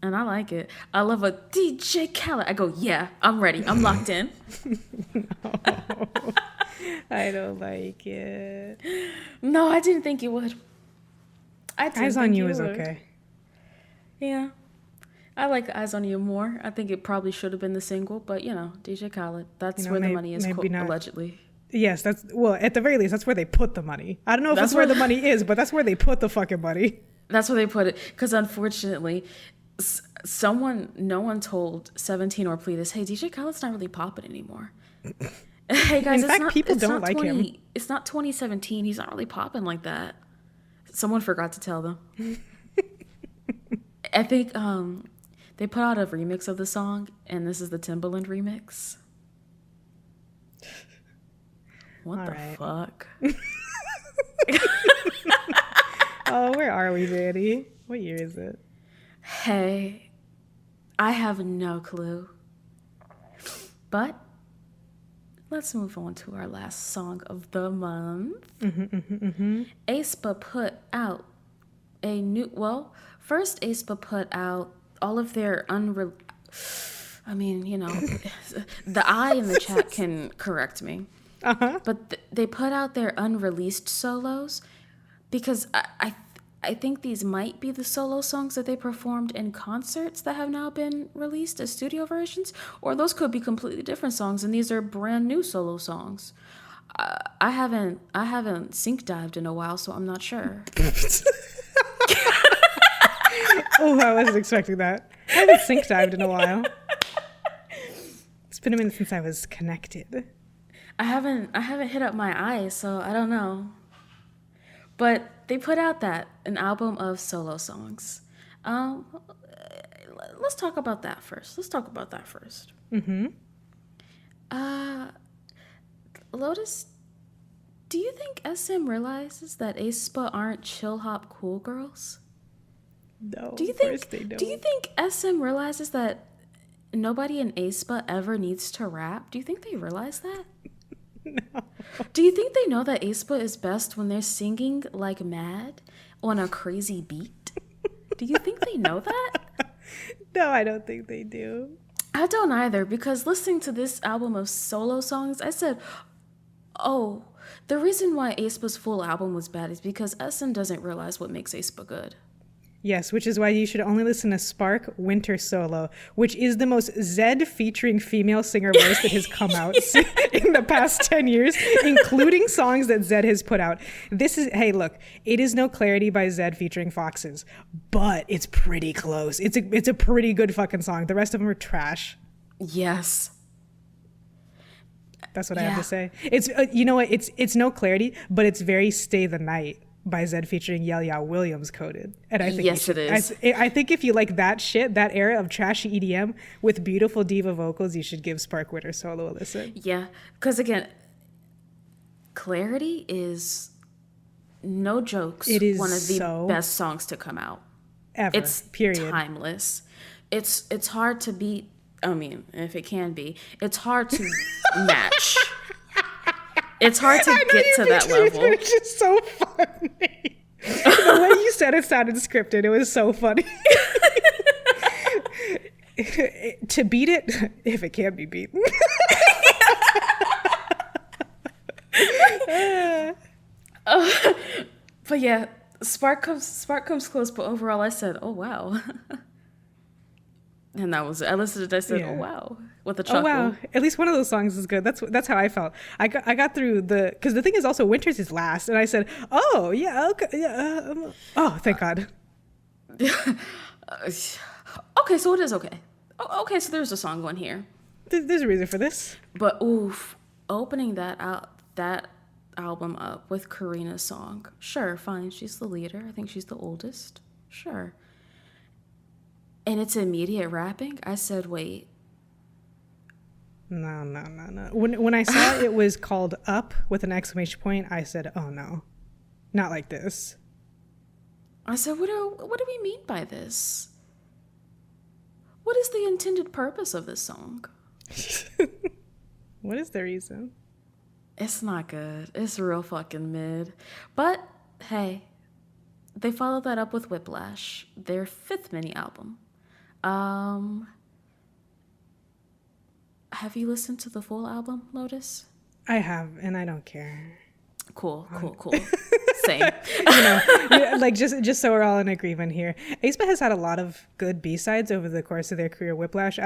And I like it. I love a DJ Khaled. I go, yeah, I'm ready. I'm locked in. No, I don't like it. No, I didn't think you would. Eyes on You is okay. Yeah. I like Eyes on You more. I think it probably should have been the single, but DJ Khaled. That's where the money is, allegedly. Yes, at the very least, that's where they put the money. I don't know if that's where the money is, but that's where they put the fucking money. That's where they put it. Because unfortunately, no one told 17 or Pleadus, hey, DJ Khaled's not really popping anymore. Hey guys, people don't like him. It's not 2017. He's not really popping like that. Someone forgot to tell them. I think they put out a remix of the song, and this is the Timbaland remix. What the fuck? Oh, where are we, Danny? What year is it? Hey, I have no clue. But let's move on to our last song of the month. aespa put out a new... Well, first aespa put out all of their the I in the chat can correct me. But they put out their unreleased solos because I think these might be the solo songs that they performed in concerts that have now been released as studio versions, or those could be completely different songs, and these are brand new solo songs. I haven't sync dived in a while, so I'm not sure. Oh, I wasn't expecting that. I haven't sync dived in a while. It's been a minute since I was connected. I haven't hit up my eyes, so I don't know. But they put out an album of solo songs. Let's talk about that first. Lotus, do you think SM realizes that aespa aren't chill hop cool girls? No, do you think SM realizes that nobody in aespa ever needs to rap? Do you think they realize that? No. Do you think they know that aespa is best when they're singing like mad on a crazy beat? Do you think they know that? No, I don't think they do. I don't either, because listening to this album of solo songs, I said, oh, the reason why aespa's full album was bad is because SM doesn't realize what makes aespa good. Yes, which is why you should only listen to Spark Winter Solo, which is the most Zed featuring female singer voice that has come out in the past 10 years, including songs that Zed has put out. Hey, look, it is no Clarity by Zed featuring Foxes, but it's pretty close. It's a pretty good fucking song. The rest of them are trash. Yes. That's what I have to say. It's you know what? It's no Clarity, but it's very Stay the Night by Zed featuring Yell Williams coded. And I think it is. I think if you like that shit, that era of trashy EDM with beautiful diva vocals, you should give Spark Winter Solo a listen. Yeah, because again, Clarity is, no jokes, it is one of the best songs to come out. Ever. It's period. Timeless. It's hard to beat. I mean, if it can be, it's hard to match. It's hard to get to that level. It's just so funny. The way you said it sounded scripted. It was so funny. To beat it, if it can be beaten. But yeah, Spark comes close. But overall, I said, "Oh wow," and that was it. I listened to it. I said, "Oh wow," with a chuckle. Oh wow! At least one of those songs is good. That's how I felt. I got through because the thing is also Winters is last, and I said, "Oh yeah, okay, yeah." Oh, thank God. Okay, so it is okay. Okay, so there's a song going here. There's a reason for this. But oof, opening that album up with Karina's song. Sure, fine. She's the leader. I think she's the oldest. Sure. and it's immediate rapping. I said, wait. No. When I saw it was called Up with an exclamation point, I said, oh no, not like this. I said, what do we mean by this? What is the intended purpose of this song? What is the reason? It's not good. It's real fucking mid. But hey, they followed that up with Whiplash, their 5th mini album. Have you listened to the full album, Lotus? I have, and I don't care. Cool. Same. Like just so we're all in agreement here. aespa has had a lot of good B-sides over the course of their career. Whiplash,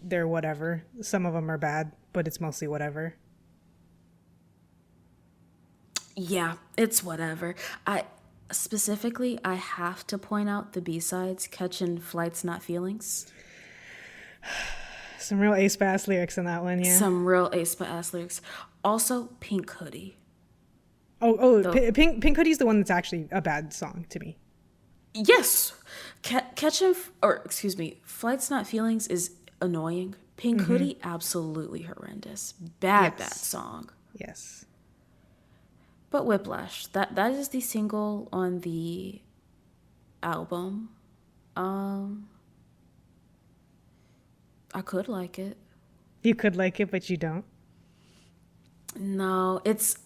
they're whatever. Some of them are bad, but it's mostly whatever. Yeah, it's whatever. I have to point out the B-sides, Catching Flights Not Feelings. Some real aespa-ass lyrics in that one, yeah. Some real aespa-ass lyrics. Also, Pink Hoodie. Pink Hoodie's the one that's actually a bad song to me. Yes! Flights Not Feelings is annoying. Pink Hoodie, absolutely horrendous. Bad song. Yes. But Whiplash, that is the single on the album. I could like it. You could like it, but you don't? No, it's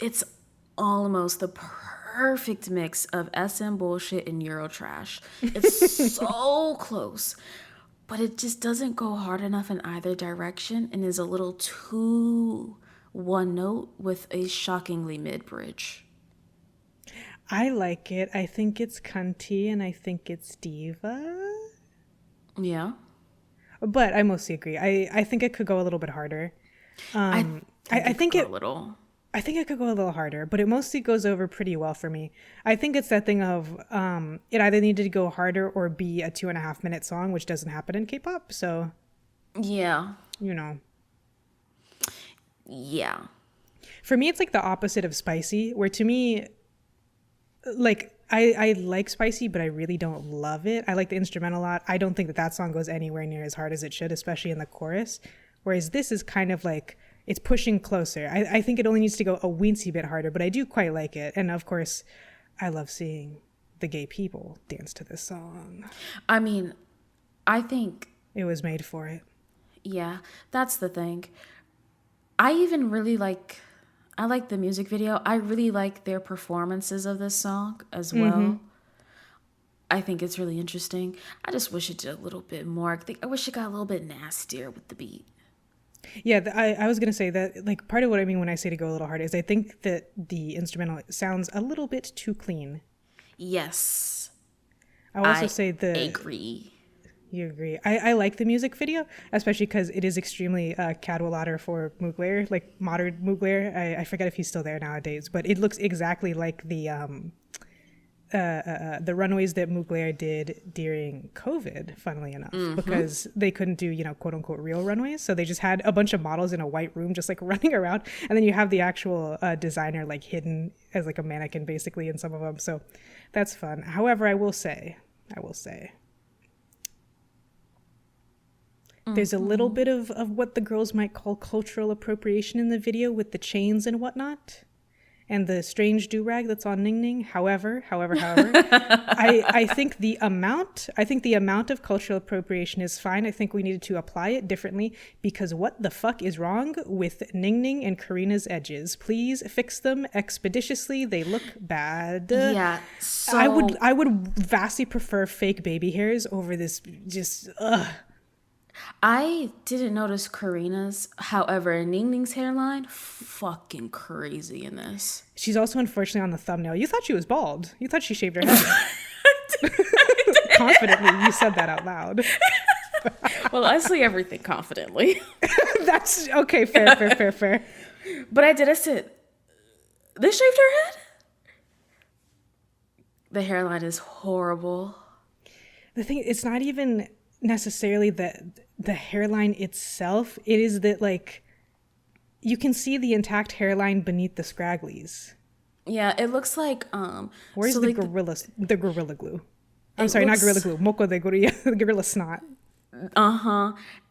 almost the perfect mix of SM bullshit and Euro trash. It's so close, but it just doesn't go hard enough in either direction and is a little too one note with a shockingly mid bridge. I like it. I think it's cunty and I think it's diva. Yeah. But I mostly agree. I think it could go a little bit harder. I think it could go a little harder, but it mostly goes over pretty well for me. I think it's that thing of it either needed to go harder or be a 2.5 minute song, which doesn't happen in K-pop. So yeah, yeah. For me, it's like the opposite of spicy, where to me, like I like spicy, but I really don't love it. I like the instrumental a lot. I don't think that song goes anywhere near as hard as it should, especially in the chorus. Whereas this is kind of like, it's pushing closer. I think it only needs to go a weensy bit harder, but I do quite like it. And of course, I love seeing the gay people dance to this song. I mean, I think it was made for it. Yeah, that's the thing. I even really I like the music video. I really like their performances of this song as well. Mm-hmm. I think it's really interesting. I just wish it did a little bit more. I wish it got a little bit nastier with the beat. Yeah, I was going to say that, like, part of what I mean when I say to go a little harder is I think that the instrumental sounds a little bit too clean. Yes. I agree. You agree. I like the music video, especially because it is extremely Cadwallader for Mugler, like modern Mugler. I forget if he's still there nowadays, but it looks exactly like the runways that Mugler did during COVID, funnily enough, because they couldn't do, quote unquote real runways. So they just had a bunch of models in a white room just like running around. And then you have the actual designer like hidden as like a mannequin basically in some of them. So that's fun. However, I will say, there's a little bit of what the girls might call cultural appropriation in the video with the chains and whatnot. And the strange do-rag that's on Ning Ning. However, I think the amount of cultural appropriation is fine. I think we needed to apply it differently because what the fuck is wrong with Ning Ning and Karina's edges? Please fix them expeditiously. They look bad. Yeah. So I would vastly prefer fake baby hairs over this just I didn't notice Karina's. However, Ning Ning's hairline, fucking crazy in this. She's also unfortunately on the thumbnail. You thought she was bald. You thought she shaved her head. Confidently, you said that out loud. Well, I say everything confidently. That's okay. Fair. But I said, they shaved her head? The hairline is horrible. The thing, it's not even necessarily the hairline itself. It is that like you can see the intact hairline beneath the scragglies. Yeah, it looks like where's the gorilla glue? I'm sorry, not gorilla glue. Moco de gorilla, gorilla snot.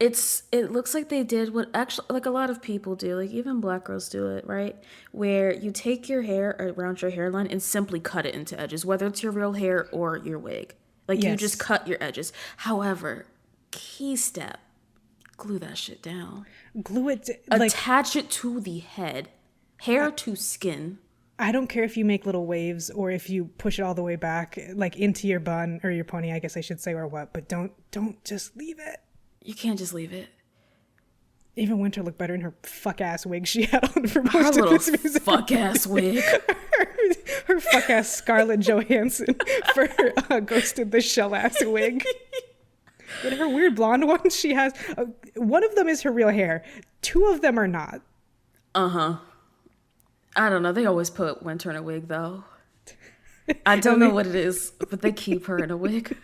It looks like they did what actually like a lot of people do, like even black girls do it, right? Where you take your hair around your hairline and simply cut it into edges, whether it's your real hair or your wig. Like you just cut your edges. However, key step, glue that shit down. Glue it. Attach it to the head, hair to skin. I don't care if you make little waves or if you push it all the way back, like into your bun or your pony, I guess I should say, or what. But don't just leave it. You can't just leave it. Even Winter looked better in her fuck ass wig she had on for most of this music. Fuck ass wig. her fuck ass Scarlett Johansson for Ghost in the Shell ass wig. And her weird blonde ones she has, one of them is her real hair. Two of them are not. I don't know. They always put Winter in a wig, though. I don't know what it is, but they keep her in a wig.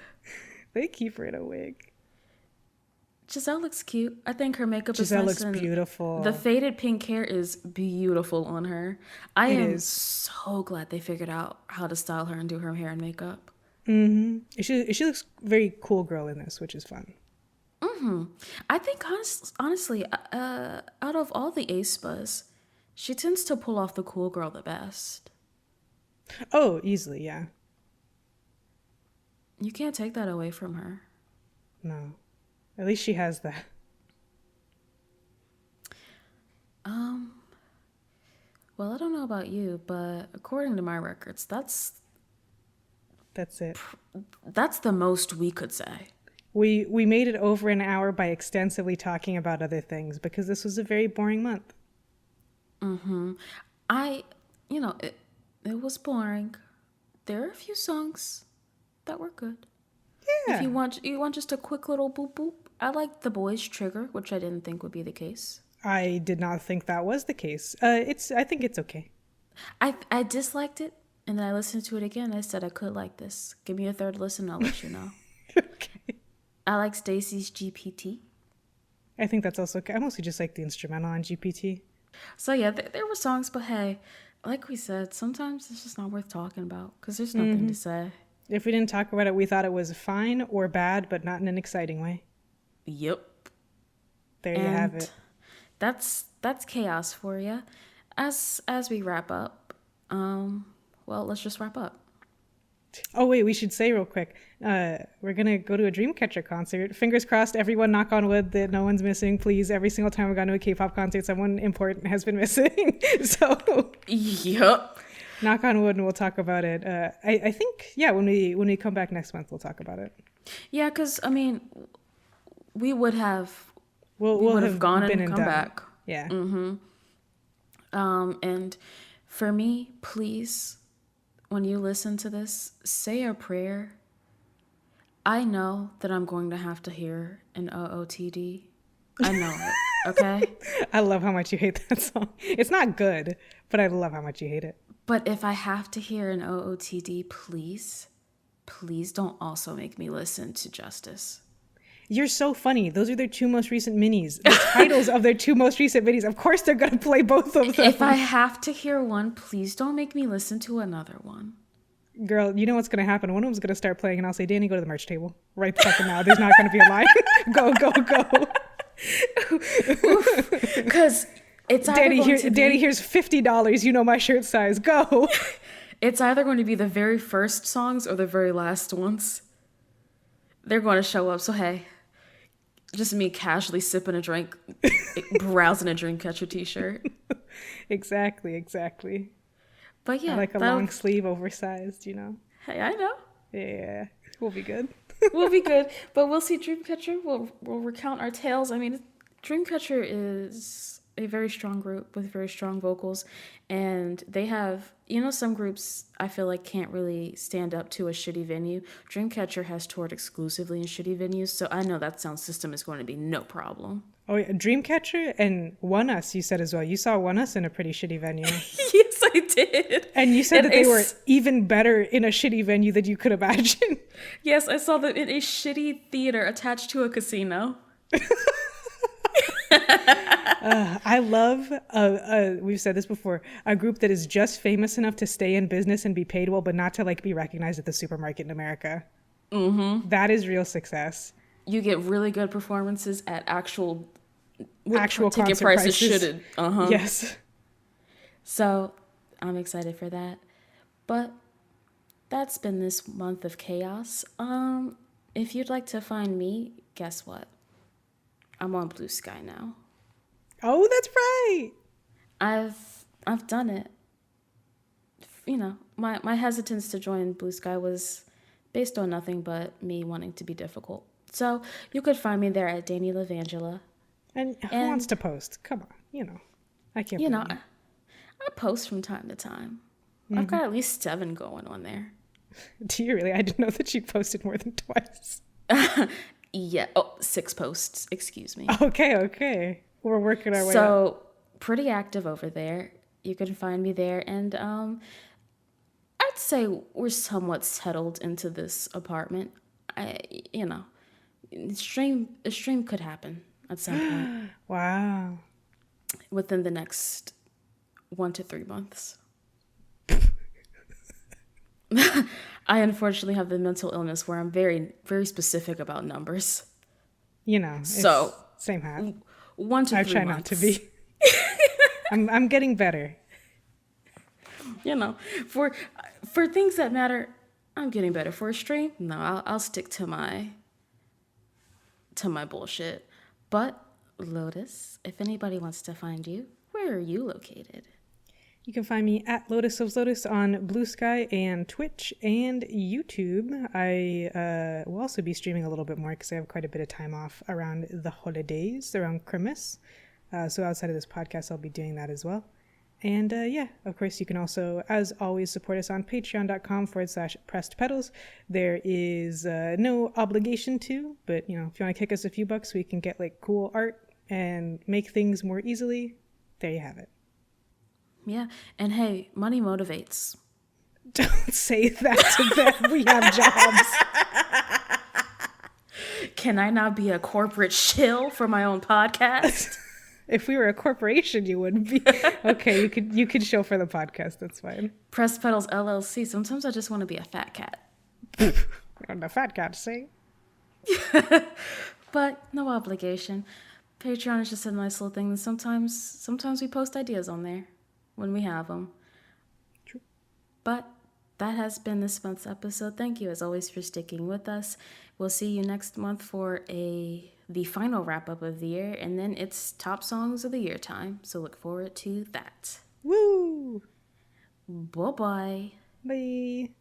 They keep her in a wig. Giselle looks cute. I think her makeup is nice. Giselle looks beautiful. The faded pink hair is beautiful on her. I am so glad they figured out how to style her and do her hair and makeup. Mm-hmm. She looks very cool girl in this, which is fun. Mm-hmm. I think honestly, out of all the aespas, she tends to pull off the cool girl the best. Oh, easily, yeah. You can't take that away from her. No. At least she has that. Well, I don't know about you, but according to my records, that's it. That's the most we could say. We made it over an hour by extensively talking about other things because this was a very boring month. Mm-hmm. It was boring. There are a few songs that were good. Yeah. If you want just a quick little boop boop. I like the Boyz Trigger, which I didn't think would be the case. I did not think that was the case. I think it's okay. I disliked it, and then I listened to it again. I said I could like this. Give me a third listen, I'll let you know. Okay. I like StayC's GPT. I think that's also okay. I mostly just like the instrumental on GPT. So yeah, there were songs, but hey, like we said, sometimes it's just not worth talking about because there's nothing to say. If we didn't talk about it, we thought it was fine or bad, but not in an exciting way. Yep. There you have it. That's chaos for you. As we wrap up, let's just wrap up. Oh wait, we should say real quick. We're gonna go to a Dreamcatcher concert. Fingers crossed, everyone, knock on wood, that no one's missing. Please, every single time we've gone to a K-pop concert, someone important has been missing. So, yep. Knock on wood, and we'll talk about it. I think, yeah, when we come back next month, we'll talk about it. Yeah, because I mean, we would have we'll have gone been and come back. Yeah. Mm-hmm. And for me, please, when you listen to this, say a prayer. I know that I'm going to have to hear an OOTD. I know it, okay? I love how much you hate that song. It's not good, but I love how much you hate it. But if I have to hear an OOTD, please don't also make me listen to Justice. You're so funny. Those are their two most recent minis. The titles of their two most recent minis. Of course they're going to play both of them. If I have to hear one, please don't make me listen to another one. Girl, you know what's going to happen. One of them's going to start playing and I'll say, Danny, go to the merch table. Right the fucking now. There's not going to be a line. Go. Because it's either Danny, here's $50. You know my shirt size. Go. It's either going to be the very first songs or the very last ones. They're going to show up. So, hey, just me casually sipping a drink, browsing a Dreamcatcher t-shirt. Exactly. But yeah. I like a long sleeve, oversized, you know. Hey, I know. Yeah, we'll be good. We'll be good. But we'll see Dreamcatcher. We'll recount our tales. I mean, Dreamcatcher is a very strong group with very strong vocals. And they have, some groups I feel like can't really stand up to a shitty venue. Dreamcatcher has toured exclusively in shitty venues. So I know that sound system is going to be no problem. Oh, yeah. Dreamcatcher and One Us, you said as well. You saw One Us in a pretty shitty venue. Yes, I did. And you said that they were even better in a shitty venue than you could imagine. Yes, I saw them in a shitty theater attached to a casino. I love, we've said this before, a group that is just famous enough to stay in business and be paid well, but not to be recognized at the supermarket in America. That is real success. You get really good performances at actual what Actual ticket concert prices prices. should. Uh-huh. Yes. So I'm excited for that. But that's been this month of chaos. If you'd like to find me, guess what? I'm on Blue Sky now. Oh, that's right. I've done it. You know, my hesitance to join Blue Sky was based on nothing but me wanting to be difficult. So you could find me there at Danny Levangela. And who wants to post? Come on, I can't. You know, blame I post from time to time. I've got at least 7 going on there. Do you really? I didn't know that you posted more than twice. Yeah. Oh, 6 posts. Excuse me. Okay. We're working our way up. So pretty active over there. You can find me there, and I'd say we're somewhat settled into this apartment. A stream could happen at some point Wow. within the next 1 to 3 months. I unfortunately have the mental illness where I'm very, very specific about numbers. So same hat. 1 to 3 months. I try not to be. I'm getting better. For things that matter, I'm getting better. For a stream, no, I'll stick to my bullshit. But Lotus, if anybody wants to find you, where are you located? You can find me at Lotus of Lotus on Blue Sky and Twitch and YouTube. I will also be streaming a little bit more because I have quite a bit of time off around the holidays, around Christmas. So outside of this podcast, I'll be doing that as well. And of course, you can also, as always, support us on patreon.com/pressedpedals. There is no obligation to, but if you want to kick us a few bucks, we can get like cool art and make things more easily. There you have it. Yeah, and hey, money motivates. Don't say that to them. We have jobs. Can I not be a corporate shill for my own podcast? If we were a corporation, you wouldn't be. Okay, you could show for the podcast. That's fine. Press Pedals LLC. Sometimes I just want to be a fat cat. And the fat cat say. But no obligation. Patreon is just a nice little thing. Sometimes we post ideas on there when we have them. True. But that has been this month's episode. Thank you as always for sticking with us. We'll see you next month for the final wrap up of the year, and then it's top songs of the year time. So look forward to that. Woo! Bye-bye. Bye.